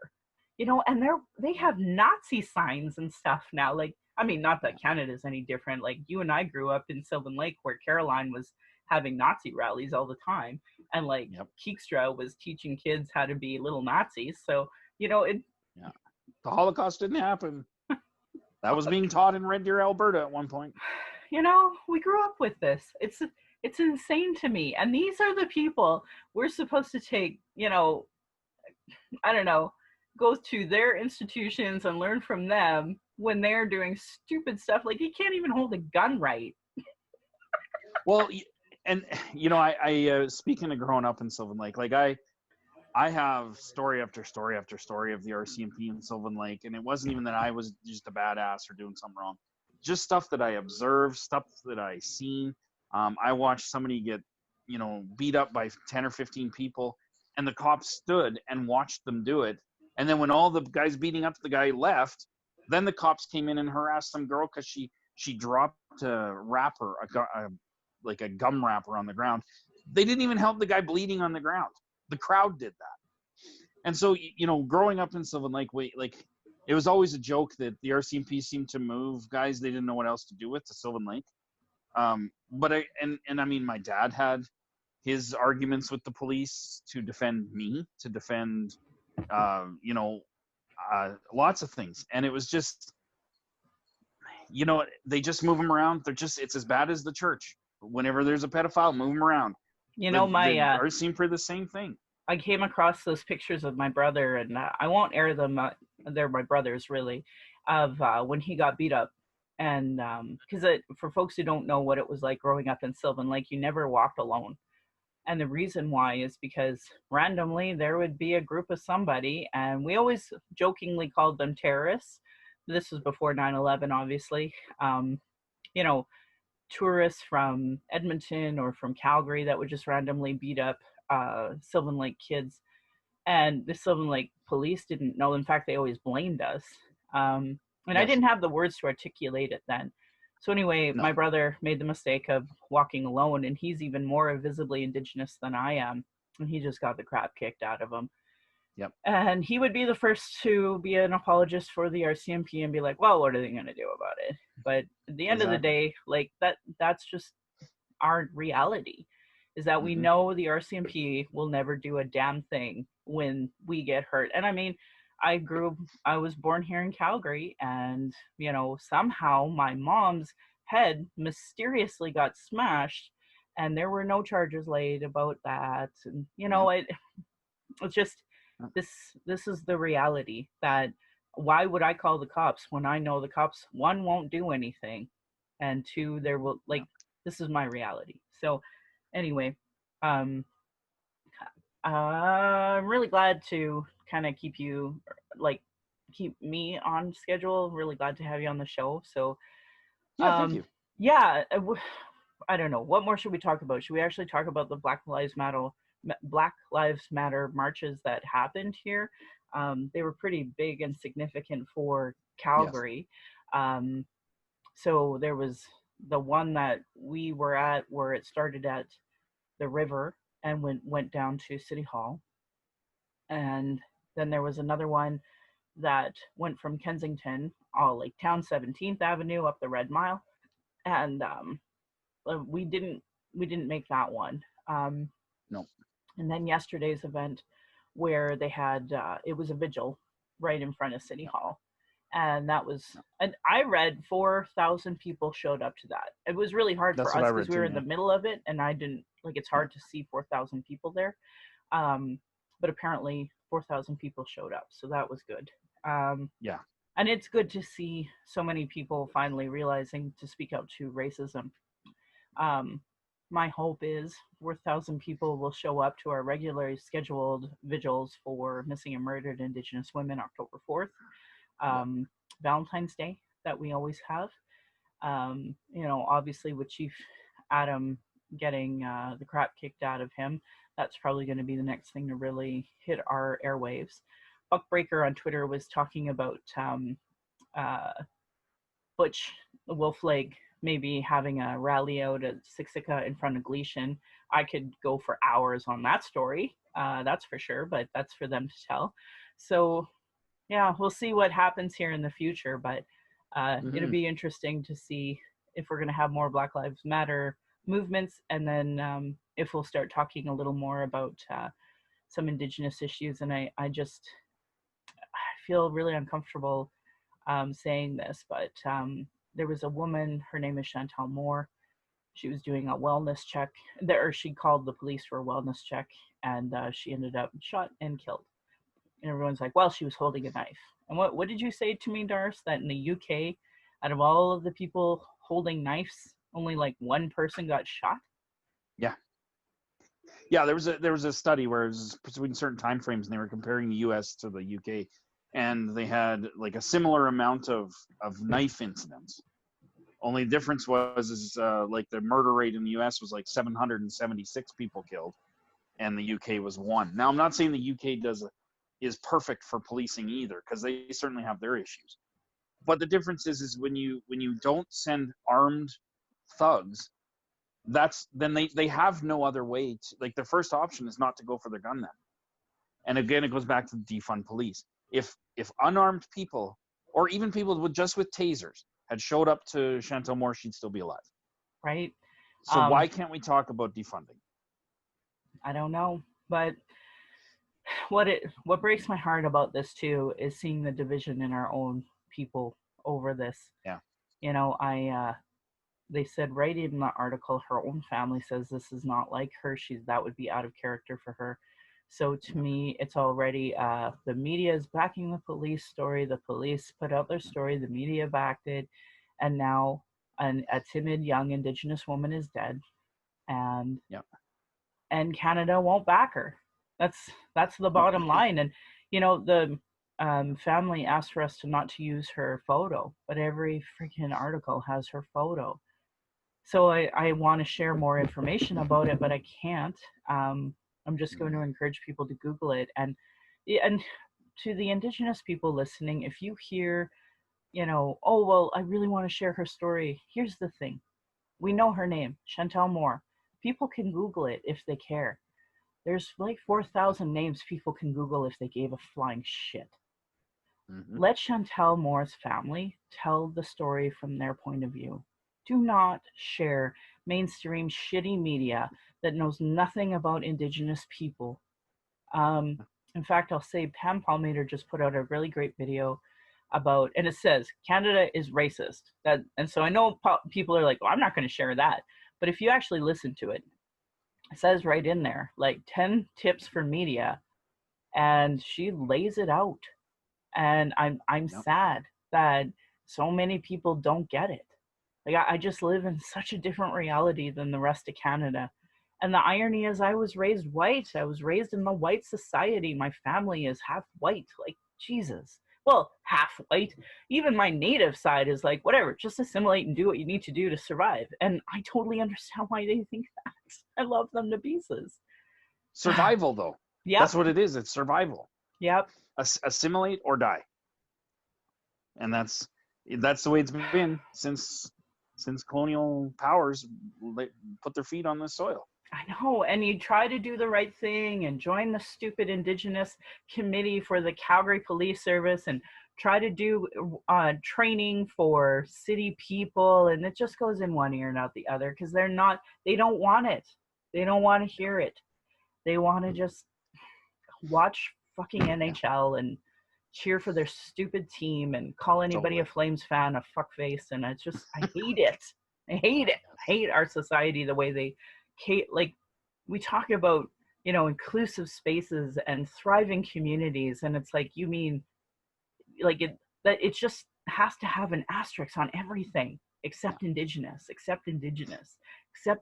and they have Nazi signs and stuff now. Like, I mean, not that Canada's any different. Like, you and I grew up in Sylvan Lake, where Caroline was having Nazi rallies all the time, and Keekstra was teaching kids how to be little Nazis. So, the Holocaust didn't happen. That was being taught in Red Deer, Alberta at one point. We grew up with this. It's insane to me. And these are the people we're supposed to take, I don't know, go to their institutions and learn from them when they're doing stupid stuff. Like, you can't even hold a gun right. Well, and I speaking of growing up in Sylvan Lake, like I have story after story after story of the RCMP in Sylvan Lake, and it wasn't even that I was just a badass or doing something wrong. Just stuff that I observed, stuff that I seen. I watched somebody get, beat up by 10 or 15 people, and the cops stood and watched them do it. And then when all the guys beating up the guy left, then the cops came in and harassed some girl because she dropped a wrapper, like a gum wrapper on the ground. They didn't even help the guy bleeding on the ground. The crowd did that. And so, growing up in Sylvan Lake, it was always a joke that the RCMP seemed to move guys they didn't know what else to do with to Sylvan Lake. But I mean, my dad had his arguments with the police to defend me, to defend, lots of things. And it was just, they just move them around. It's as bad as the church. Whenever there's a pedophile, move them around. Ours seem for the same thing. I came across those pictures of my brother, and I won't air them. They're my brother's, really, of when he got beat up. And because for folks who don't know what it was like growing up in Sylvan Lake, you never walked alone. And the reason why is because randomly there would be a group of somebody, and we always jokingly called them terrorists. This was before 9/11, obviously. Tourists from Edmonton or from Calgary that would just randomly beat up Sylvan Lake kids. And the Sylvan Lake police didn't know. In fact, they always blamed us. And I didn't have the words to articulate it then. So anyway, my brother made the mistake of walking alone, and he's even more visibly Indigenous than I am. And he just got the crap kicked out of him. Yep. And he would be the first to be an apologist for the RCMP and be like, well, what are they going to do about it? But at the end of the Exactly. day, like that's just our reality, is that we Mm-hmm. know the RCMP will never do a damn thing when we get hurt. And I mean, I was born here in Calgary, and somehow my mom's head mysteriously got smashed, and there were no charges laid about that. And Yep. it's just, Yep. this is the reality, that why would I call the cops when I know the cops, one, won't do anything, and two, there will, like, Yep. this is my reality. So anyway, um I'm really glad to kind of like keep me on schedule. Really glad to have you on the show. So Yeah. Thank you. yeah, I don't know, what more should we talk about? Should we actually talk about the Black Lives Matter marches that happened here? They were pretty big and significant for Yes. Calgary. Um, so there was the one that we were at, where it started at the river and went down to City Hall. And then there was another one that went from Kensington, all like Town 17th Avenue up the Red Mile. And we didn't make that one. No. And then yesterday's event, where they had it was a vigil right in front of City Yeah. Hall, and that was, Yeah. and I read 4,000 people showed up to that. It was really hard That's for what I us because read we too. were in Yeah. the middle of it, and I didn't like. It's Yeah. hard to see 4,000 people there, um, but apparently 4,000 people showed up, so that was good. Yeah. And it's good to see so many people finally realizing to speak out to racism. Um, my hope is 4,000 people will show up to our regularly scheduled vigils for missing and murdered Indigenous women October 4th, Yeah. um, Valentine's Day that we always have. Obviously with Chief Adam getting the crap kicked out of him, that's probably going to be the next thing to really hit our airwaves. Buckbreaker on Twitter was talking about uh, Butch Wolfleg maybe having a rally out at Siksika in front of Gleason. I could go for hours on that story, that's for sure, but that's for them to tell. So yeah, we'll see what happens here in the future, but it'll Mm-hmm. be interesting to see if we're going to have more Black Lives Matter movements, and then if we'll start talking a little more about some Indigenous issues. And I feel really uncomfortable saying this, but there was a woman, her name is Chantal Moore. She was doing a wellness check there, or she called the police for a wellness check, and she ended up shot and killed. And everyone's like, well, she was holding a knife. And what did you say to me, Darce, that in the UK, out of all of the people holding knives, only like one person got shot? Yeah. Yeah. There was a study where it was between certain time frames, and they were comparing the U.S. to the U.K., and they had like a similar amount of knife incidents. Only difference was is like the murder rate in the U.S. was like 776 people killed, and the UK was one. Now I'm not saying the UK is perfect for policing either, because they certainly have their issues. But the difference is when you don't send armed thugs, that's then they have no other way to, like, their first option is not to go for their gunmen. And again, it goes back to defund police. If unarmed people, or even people with tasers, had showed up to Chantal Moore, she'd still be alive. Right? So why can't we talk about defunding? I don't know, but what breaks my heart about this too is seeing the division in our own people over this. Yeah. I they said right in the article, her own family says this is not like her. That would be out of character for her. So to Yeah. me, it's already the media is backing the police story. The police put out their story. The media backed it, and now a timid young Indigenous woman is dead, and Yeah. and Canada won't back her. That's the No. bottom line. And the family asked for us to not to use her photo, but every freaking article has her photo. So I want to share more information about it, but I can't. I'm just going to encourage people to Google it. And to the Indigenous people listening, if you hear, oh, well, I really want to share her story. Here's the thing. We know her name, Chantal Moore. People can Google it if they care. There's like 4,000 names people can Google if they gave a flying shit. Mm-hmm. Let Chantel Moore's family tell the story from their point of view. Do not share mainstream shitty media that knows nothing about Indigenous people. In fact, I'll say Pam Palmater just put out a really great video about, and it says Canada is racist. And so I know people are like, "Well, I'm not going to share that," but if you actually listen to it, it says right in there, like 10 tips for media, and she lays it out. And I'm Yep. sad that so many people don't get it. Like I just live in such a different reality than the rest of Canada. And the irony is I was raised white. I was raised in the white society. My family is half white. Like Jesus. Well, half white. Even my native side is like, whatever, just assimilate and do what you need to do to survive. And I totally understand why they think that. I love them to pieces. Survival, though. Yep. That's what it is. It's survival. Yep. Assimilate or die. And that's the way it's been since colonial powers put their feet on the soil. I know, and you try to do the right thing and join the stupid Indigenous committee for the Calgary Police Service and try to do training for city people, and it just goes in one ear and out the other because they don't want it. They don't want to hear it. They want to just watch fucking NHL and cheer for their stupid team and call anybody a Flames fan a fuckface, and it's just, I hate it. I hate it. I hate our society the way they, like, we talk about, inclusive spaces and thriving communities, and it's like, you mean, like, it just has to have an asterisk on everything except Indigenous, except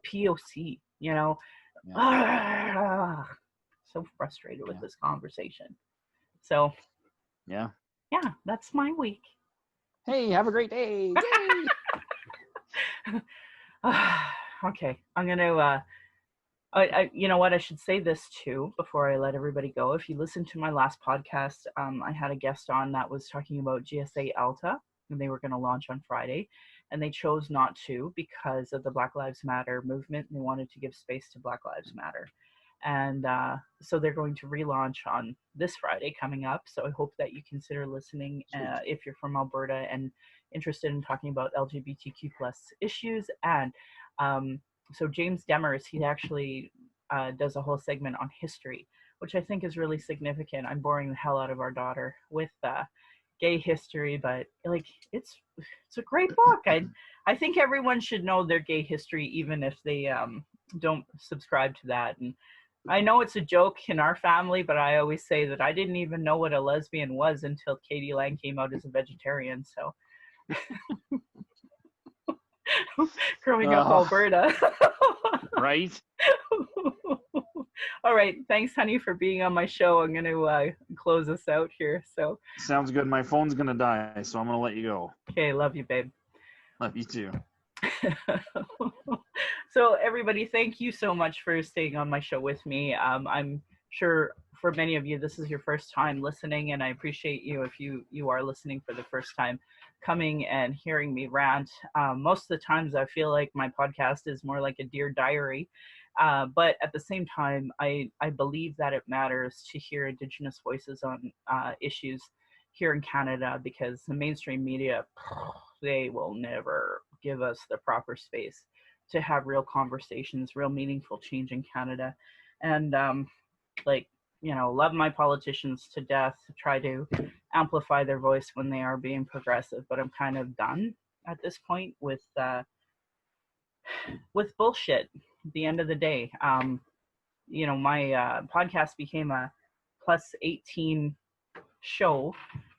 POC, Yeah. so frustrated with this conversation. So yeah, that's my week. Hey, have a great day. Okay, I'm gonna you know what, I should say this too before I let everybody go. If you listen to my last podcast, I had a guest on that was talking about GSA Alta, and they were going to launch on Friday, and they chose not to because of the Black Lives Matter movement, and they wanted to give space to Black Lives Matter. And so they're going to relaunch on this Friday coming up. So I hope that you consider listening if you're from Alberta and interested in talking about LGBTQ plus issues. And so James Demers, he actually does a whole segment on history, which I think is really significant. I'm boring the hell out of our daughter with gay history, but like it's a great book. I think everyone should know their gay history, even if they don't subscribe to that. And I know it's a joke in our family, but I always say that I didn't even know what a lesbian was until Katie Lang came out as a vegetarian. So growing up Alberta. Right. All right. Thanks, honey, for being on my show. I'm going to close us out here. So sounds good. My phone's going to die, so I'm going to let you go. Okay. Love you, babe. Love you too. So everybody, thank you so much for staying on my show with me. I'm sure for many of you, this is your first time listening, and I appreciate you if you are listening for the first time, coming and hearing me rant. Most of the times I feel like my podcast is more like a Dear Diary, but at the same time, I believe that it matters to hear Indigenous voices on issues here in Canada, because the mainstream media, they will never give us the proper space to have real conversations, real meaningful change in Canada. And love my politicians to death, try to amplify their voice when they are being progressive, but I'm kind of done at this point with bullshit at the end of the day. My podcast became a plus 18 show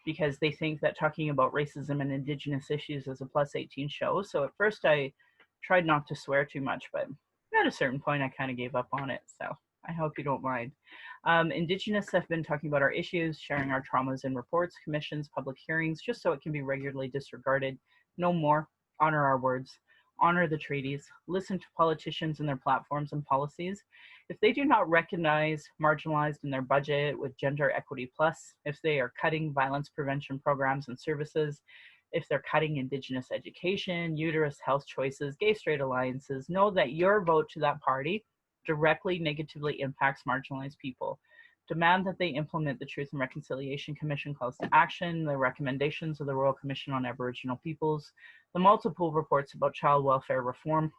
because they think that talking about racism and Indigenous issues is a plus 18 show. So at first I tried not to swear too much, but at a certain point I kind of gave up on it. So I hope you don't mind. Indigenous have been talking about our issues, sharing our traumas in reports, commissions, public hearings, just so it can be regularly disregarded. No more. Honor our words. Honor the treaties. Listen to politicians and their platforms and policies. If they do not recognize marginalized in their budget with Gender Equity Plus, if they are cutting violence prevention programs and services, if they're cutting Indigenous education, uterus health choices, gay straight alliances, know that your vote to that party directly negatively impacts marginalized people. Demand that they implement the Truth and Reconciliation Commission calls to action, the recommendations of the Royal Commission on Aboriginal Peoples, the multiple reports about child welfare reform,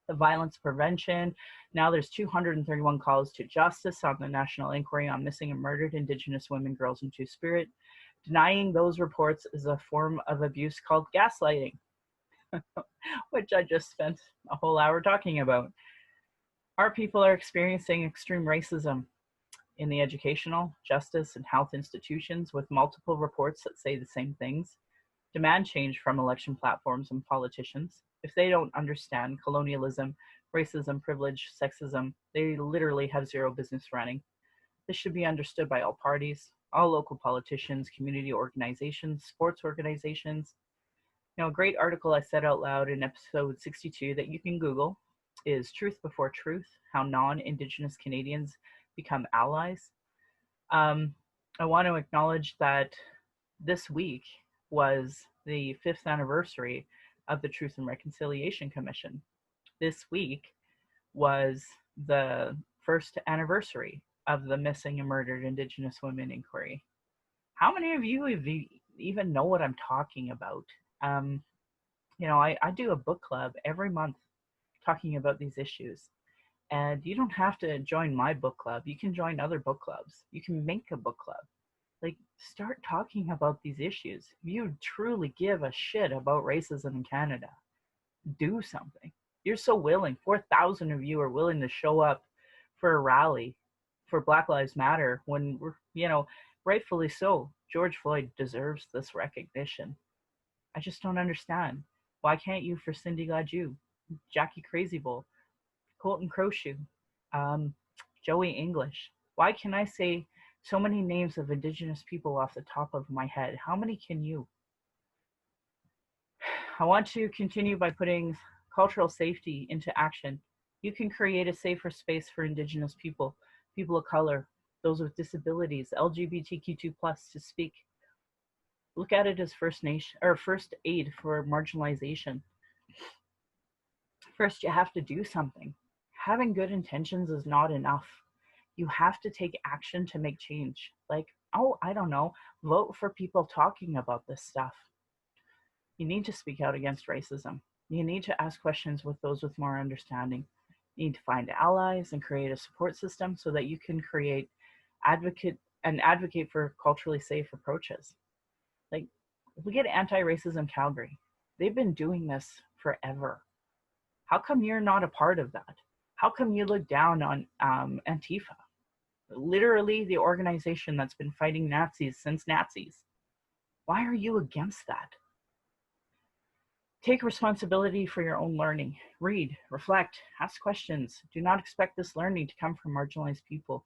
the violence prevention. Now there's 231 calls to justice on the National Inquiry on Missing and Murdered Indigenous Women, Girls, and Two-Spirit. Denying those reports is a form of abuse called gaslighting, which I just spent a whole hour talking about. Our people are experiencing extreme racism in the educational, justice, and health institutions, with multiple reports that say the same things. Demand change from election platforms and politicians. If they don't understand colonialism, racism, privilege, sexism, they literally have zero business running. This should be understood by all parties, all local politicians, community organizations, sports organizations. A great article I said out loud in episode 62 that you can Google is Truth Before Truth, How Non-Indigenous Canadians Become Allies. I want to acknowledge that this week was the 5th anniversary of the Truth and Reconciliation Commission. This week was the 1st anniversary of the Missing and Murdered Indigenous Women Inquiry. How many of you even know what I'm talking about? I do a book club every month talking about these issues. And you don't have to join my book club. You can join other book clubs. You can make a book club. Start talking about these issues. If you truly give a shit about racism in Canada, do something. You're so willing. 4,000 of you are willing to show up for a rally for Black Lives Matter when we're, rightfully so. George Floyd deserves this recognition. I just don't understand. Why can't you for Cindy Gladue, Jackie Crazy Bull, Colton Crowshoe, Joey English? Why can I say so many names of Indigenous people off the top of my head? How many can you? I want to continue by putting cultural safety into action. You can create a safer space for Indigenous people, people of color, those with disabilities, LGBTQ2+ to speak. Look at it as first aid for marginalization. First, you have to do something. Having good intentions is not enough. You have to take action to make change. I don't know, vote for people talking about this stuff. You need to speak out against racism. You need to ask questions with those with more understanding. You need to find allies and create a support system so that you can advocate for culturally safe approaches. Look at Anti-Racism Calgary. They've been doing this forever. How come you're not a part of that? How come you look down on Antifa? Literally the organization that's been fighting Nazis since Nazis. Why are you against that? Take responsibility for your own learning. Read, reflect, ask questions. Do not expect this learning to come from marginalized people.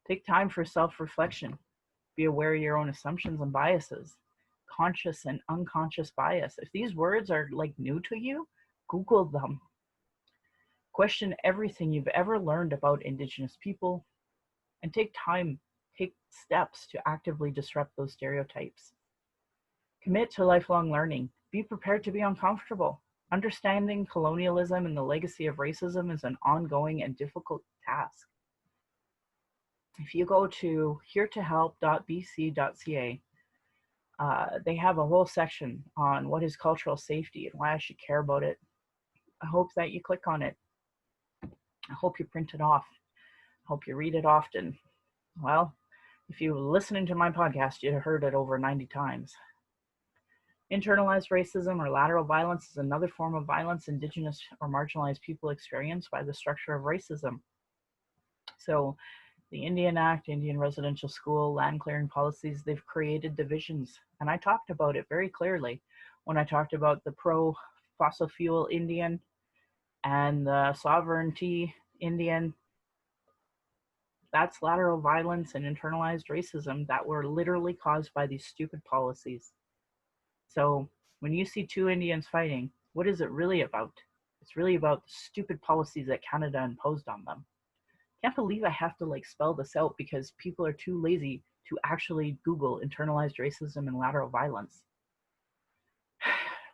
Take time for self-reflection. Be aware of your own assumptions and biases. Conscious and unconscious bias. If these words are new to you, Google them. Question everything you've ever learned about Indigenous people, and take steps to actively disrupt those stereotypes. Commit to lifelong learning. Be prepared to be uncomfortable. Understanding colonialism and the legacy of racism is an ongoing and difficult task. If you go to heretohelp.bc.ca, they have a whole section on what is cultural safety and why I should care about it. I hope that you click on it. I hope you print it off. I hope you read it often. Well, if you're listening to my podcast, you heard it over 90 times. Internalized racism or lateral violence is another form of violence Indigenous or marginalized people experience by the structure of racism. So the Indian Act, Indian Residential School, land clearing policies, they've created divisions. And I talked about it very clearly when I talked about the pro-fossil fuel Indian and the sovereignty Indian. That's lateral violence and internalized racism that were literally caused by these stupid policies. So when you see two Indians fighting, what is it really about? It's really about the stupid policies that Canada imposed on them. Can't believe I have to spell this out because people are too lazy to actually Google internalized racism and lateral violence.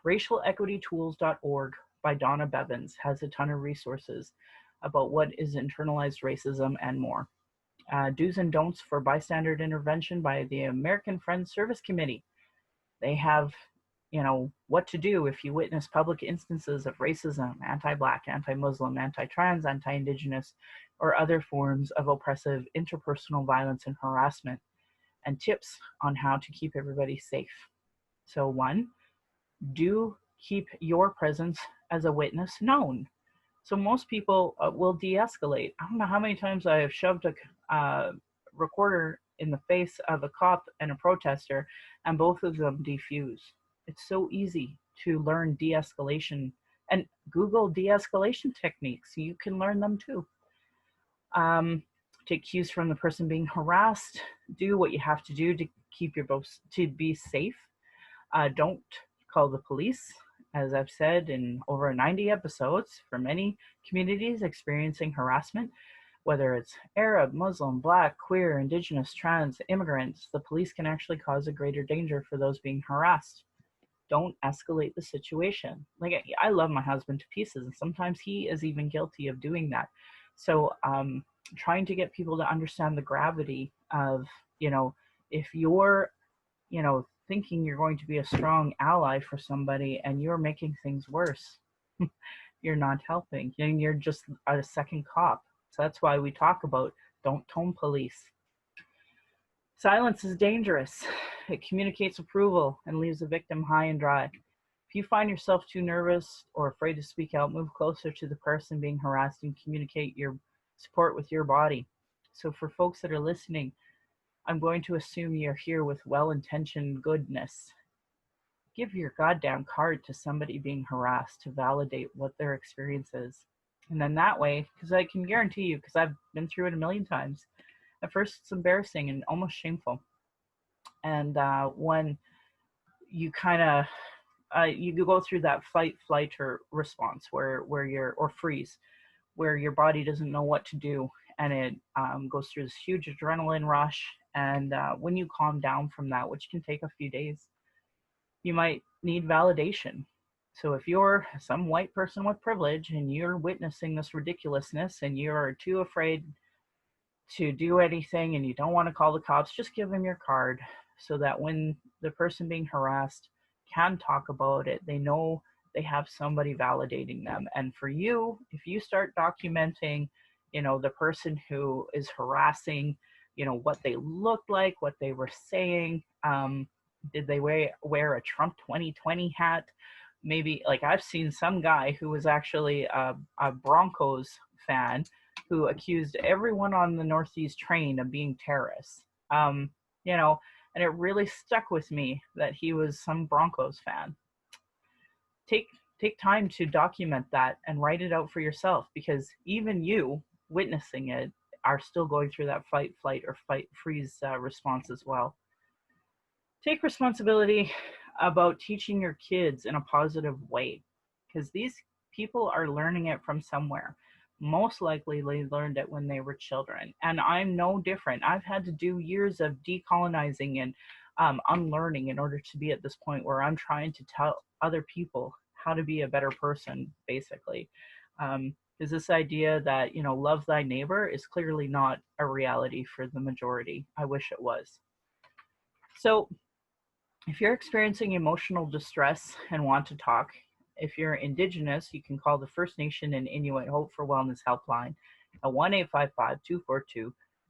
RacialEquityTools.org by Donna Bevins has a ton of resources. about what is internalized racism and more. Do's and don'ts for bystander intervention by the American Friends Service Committee. They have, what to do if you witness public instances of racism, anti-Black, anti-Muslim, anti-trans, anti-Indigenous, or other forms of oppressive interpersonal violence and harassment, and tips on how to keep everybody safe. So 1, do keep your presence as a witness known. So most people will de-escalate. I don't know how many times I have shoved a recorder in the face of a cop and a protester, and both of them defuse. It's so easy to learn de-escalation, and Google de-escalation techniques. You can learn them too. Take cues from the person being harassed. Do what you have to do to keep to be safe. Don't call the police. As I've said in over 90 episodes, for many communities experiencing harassment, whether it's Arab, Muslim, Black, queer, Indigenous, trans, immigrants, the police can actually cause a greater danger for those being harassed. Don't escalate the situation. Like, I love my husband to pieces, and sometimes he is even guilty of doing that. So trying to get people to understand the gravity of, if you're, thinking you're going to be a strong ally for somebody and you're making things worse, you're not helping. And you're just a second cop. So that's why we talk about don't tone police. Silence is dangerous. It communicates approval and leaves the victim high and dry. If you find yourself too nervous or afraid to speak out, move closer to the person being harassed and communicate your support with your body. So for folks that are listening, I'm going to assume you're here with well-intentioned goodness. Give your goddamn card to somebody being harassed to validate what their experience is. And then that way, because I can guarantee you, because I've been through it a million times, at first it's embarrassing and almost shameful. And when you kind of, you go through that fight, flight, or response where you're, or freeze, where your body doesn't know what to do, and it goes through this huge adrenaline rush. And when you calm down from that, which can take a few days, you might need validation. So if you're some white person with privilege and you're witnessing this ridiculousness and you're too afraid to do anything and you don't want to call the cops, just give them your card so that when the person being harassed can talk about it, they know they have somebody validating them. And for you, if you start documenting, the person who is harassing, what they looked like, what they were saying, did they wear a Trump 2020 hat? Maybe, like, I've seen some guy who was actually a Broncos fan who accused everyone on the Northeast train of being terrorists. And it really stuck with me that he was some Broncos fan. Take time to document that and write it out for yourself, because even you witnessing it are still going through that fight, flight, or fight, freeze response as well. Take responsibility about teaching your kids in a positive way, because these people are learning it from somewhere. Most likely they learned it when they were children. And I'm no different. I've had to do years of decolonizing and unlearning in order to be at this point where I'm trying to tell other people how to be a better person, basically. Because this idea that, love thy neighbor is clearly not a reality for the majority. I wish it was. So if you're experiencing emotional distress and want to talk, if you're Indigenous, you can call the First Nation and Inuit Hope for Wellness helpline at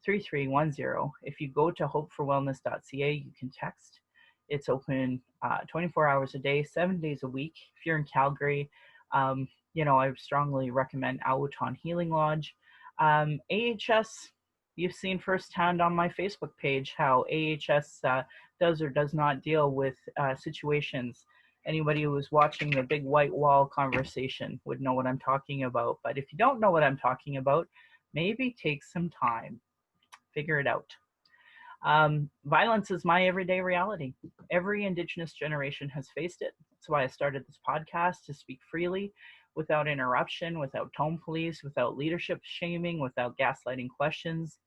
1-855-242-3310. If you go to hopeforwellness.ca, you can text. It's open 24 hours a day, 7 days a week. If you're in Calgary, I strongly recommend Out on Healing Lodge. AHS, you've seen firsthand on my Facebook page how AHS does or does not deal with situations. Anybody who was watching the big white wall conversation would know what I'm talking about. But if you don't know what I'm talking about, maybe take some time. Figure it out. Violence is my everyday reality. Every Indigenous generation has faced it. That's why I started this podcast, to speak freely, without interruption, without tone police, without leadership shaming, without gaslighting questions.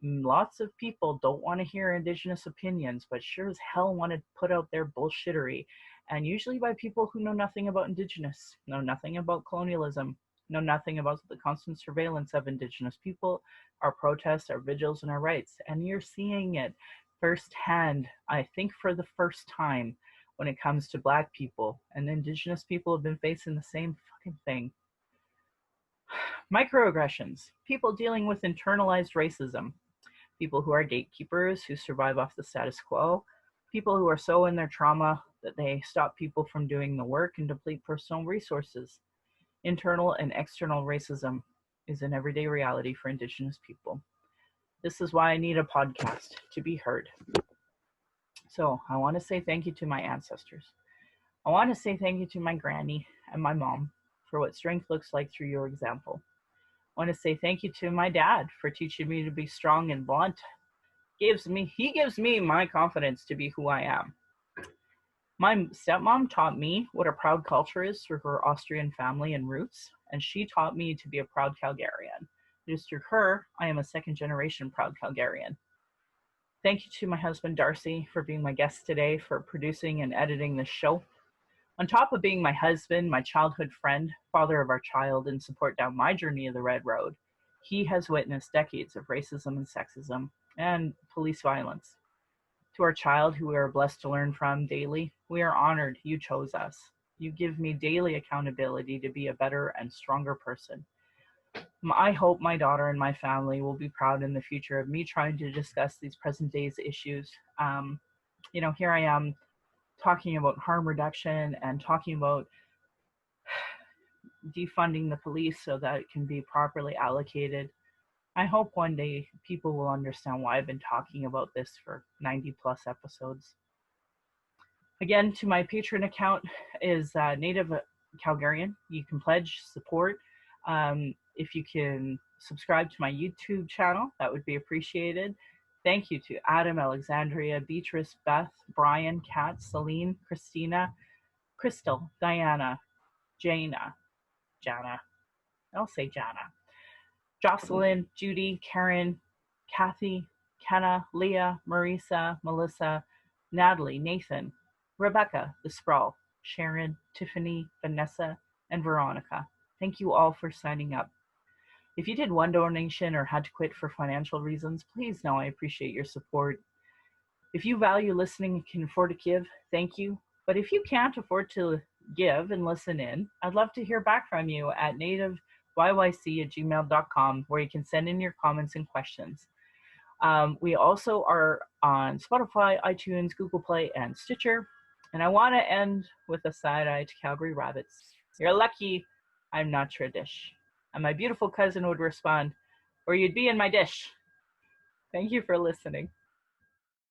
Lots of people don't want to hear Indigenous opinions, but sure as hell want to put out their bullshittery. And usually by people who know nothing about Indigenous, know nothing about colonialism, know nothing about the constant surveillance of Indigenous people, our protests, our vigils, and our rights. And you're seeing it firsthand, I think for the first time, when it comes to Black people. And Indigenous people have been facing the same fucking thing. Microaggressions, people dealing with internalized racism, people who are gatekeepers, who survive off the status quo, people who are so in their trauma that they stop people from doing the work and deplete personal resources. Internal and external racism is an everyday reality for Indigenous people. This is why I need a podcast to be heard. So I want to say thank you to my ancestors. I want to say thank you to my granny and my mom for what strength looks like through your example. I want to say thank you to my dad for teaching me to be strong and blunt. He gives me my confidence to be who I am. My stepmom taught me what a proud culture is through her Austrian family and roots, and she taught me to be a proud Calgarian. It is through her I am a second-generation proud Calgarian. Thank you to my husband Darcy for being my guest today, for producing and editing this show. On top of being my husband, my childhood friend, father of our child, and support down my journey of the Red Road, he has witnessed decades of racism and sexism and police violence. To our child, who we are blessed to learn from daily, we are honored you chose us. You give me daily accountability to be a better and stronger person. I hope my daughter and my family will be proud in the future of me trying to discuss these present day's issues. Here I am talking about harm reduction and talking about defunding the police so that it can be properly allocated. I hope one day people will understand why I've been talking about this for 90 plus episodes. Again, to my Patreon account is Native Calgarian. You can pledge support. If you can subscribe to my YouTube channel, that would be appreciated. Thank you to Adam, Alexandria, Beatrice, Beth, Brian, Kat, Celine, Christina, Crystal, Diana, Jana, I'll say Jana, Jocelyn, Judy, Karen, Kathy, Kenna, Leah, Marisa, Melissa, Natalie, Nathan, Rebecca, The Sprawl, Sharon, Tiffany, Vanessa, and Veronica. Thank you all for signing up. If you did one donation or had to quit for financial reasons, please know I appreciate your support. If you value listening and can afford to give, thank you. But if you can't afford to give and listen in, I'd love to hear back from you at nativeyyc@gmail.com, where you can send in your comments and questions. We also are on Spotify, iTunes, Google Play, and Stitcher. And I want to end with a side eye to Calgary Rabbits. You're lucky I'm not your dish. And my beautiful cousin would respond, or you'd be in my dish. Thank you for listening.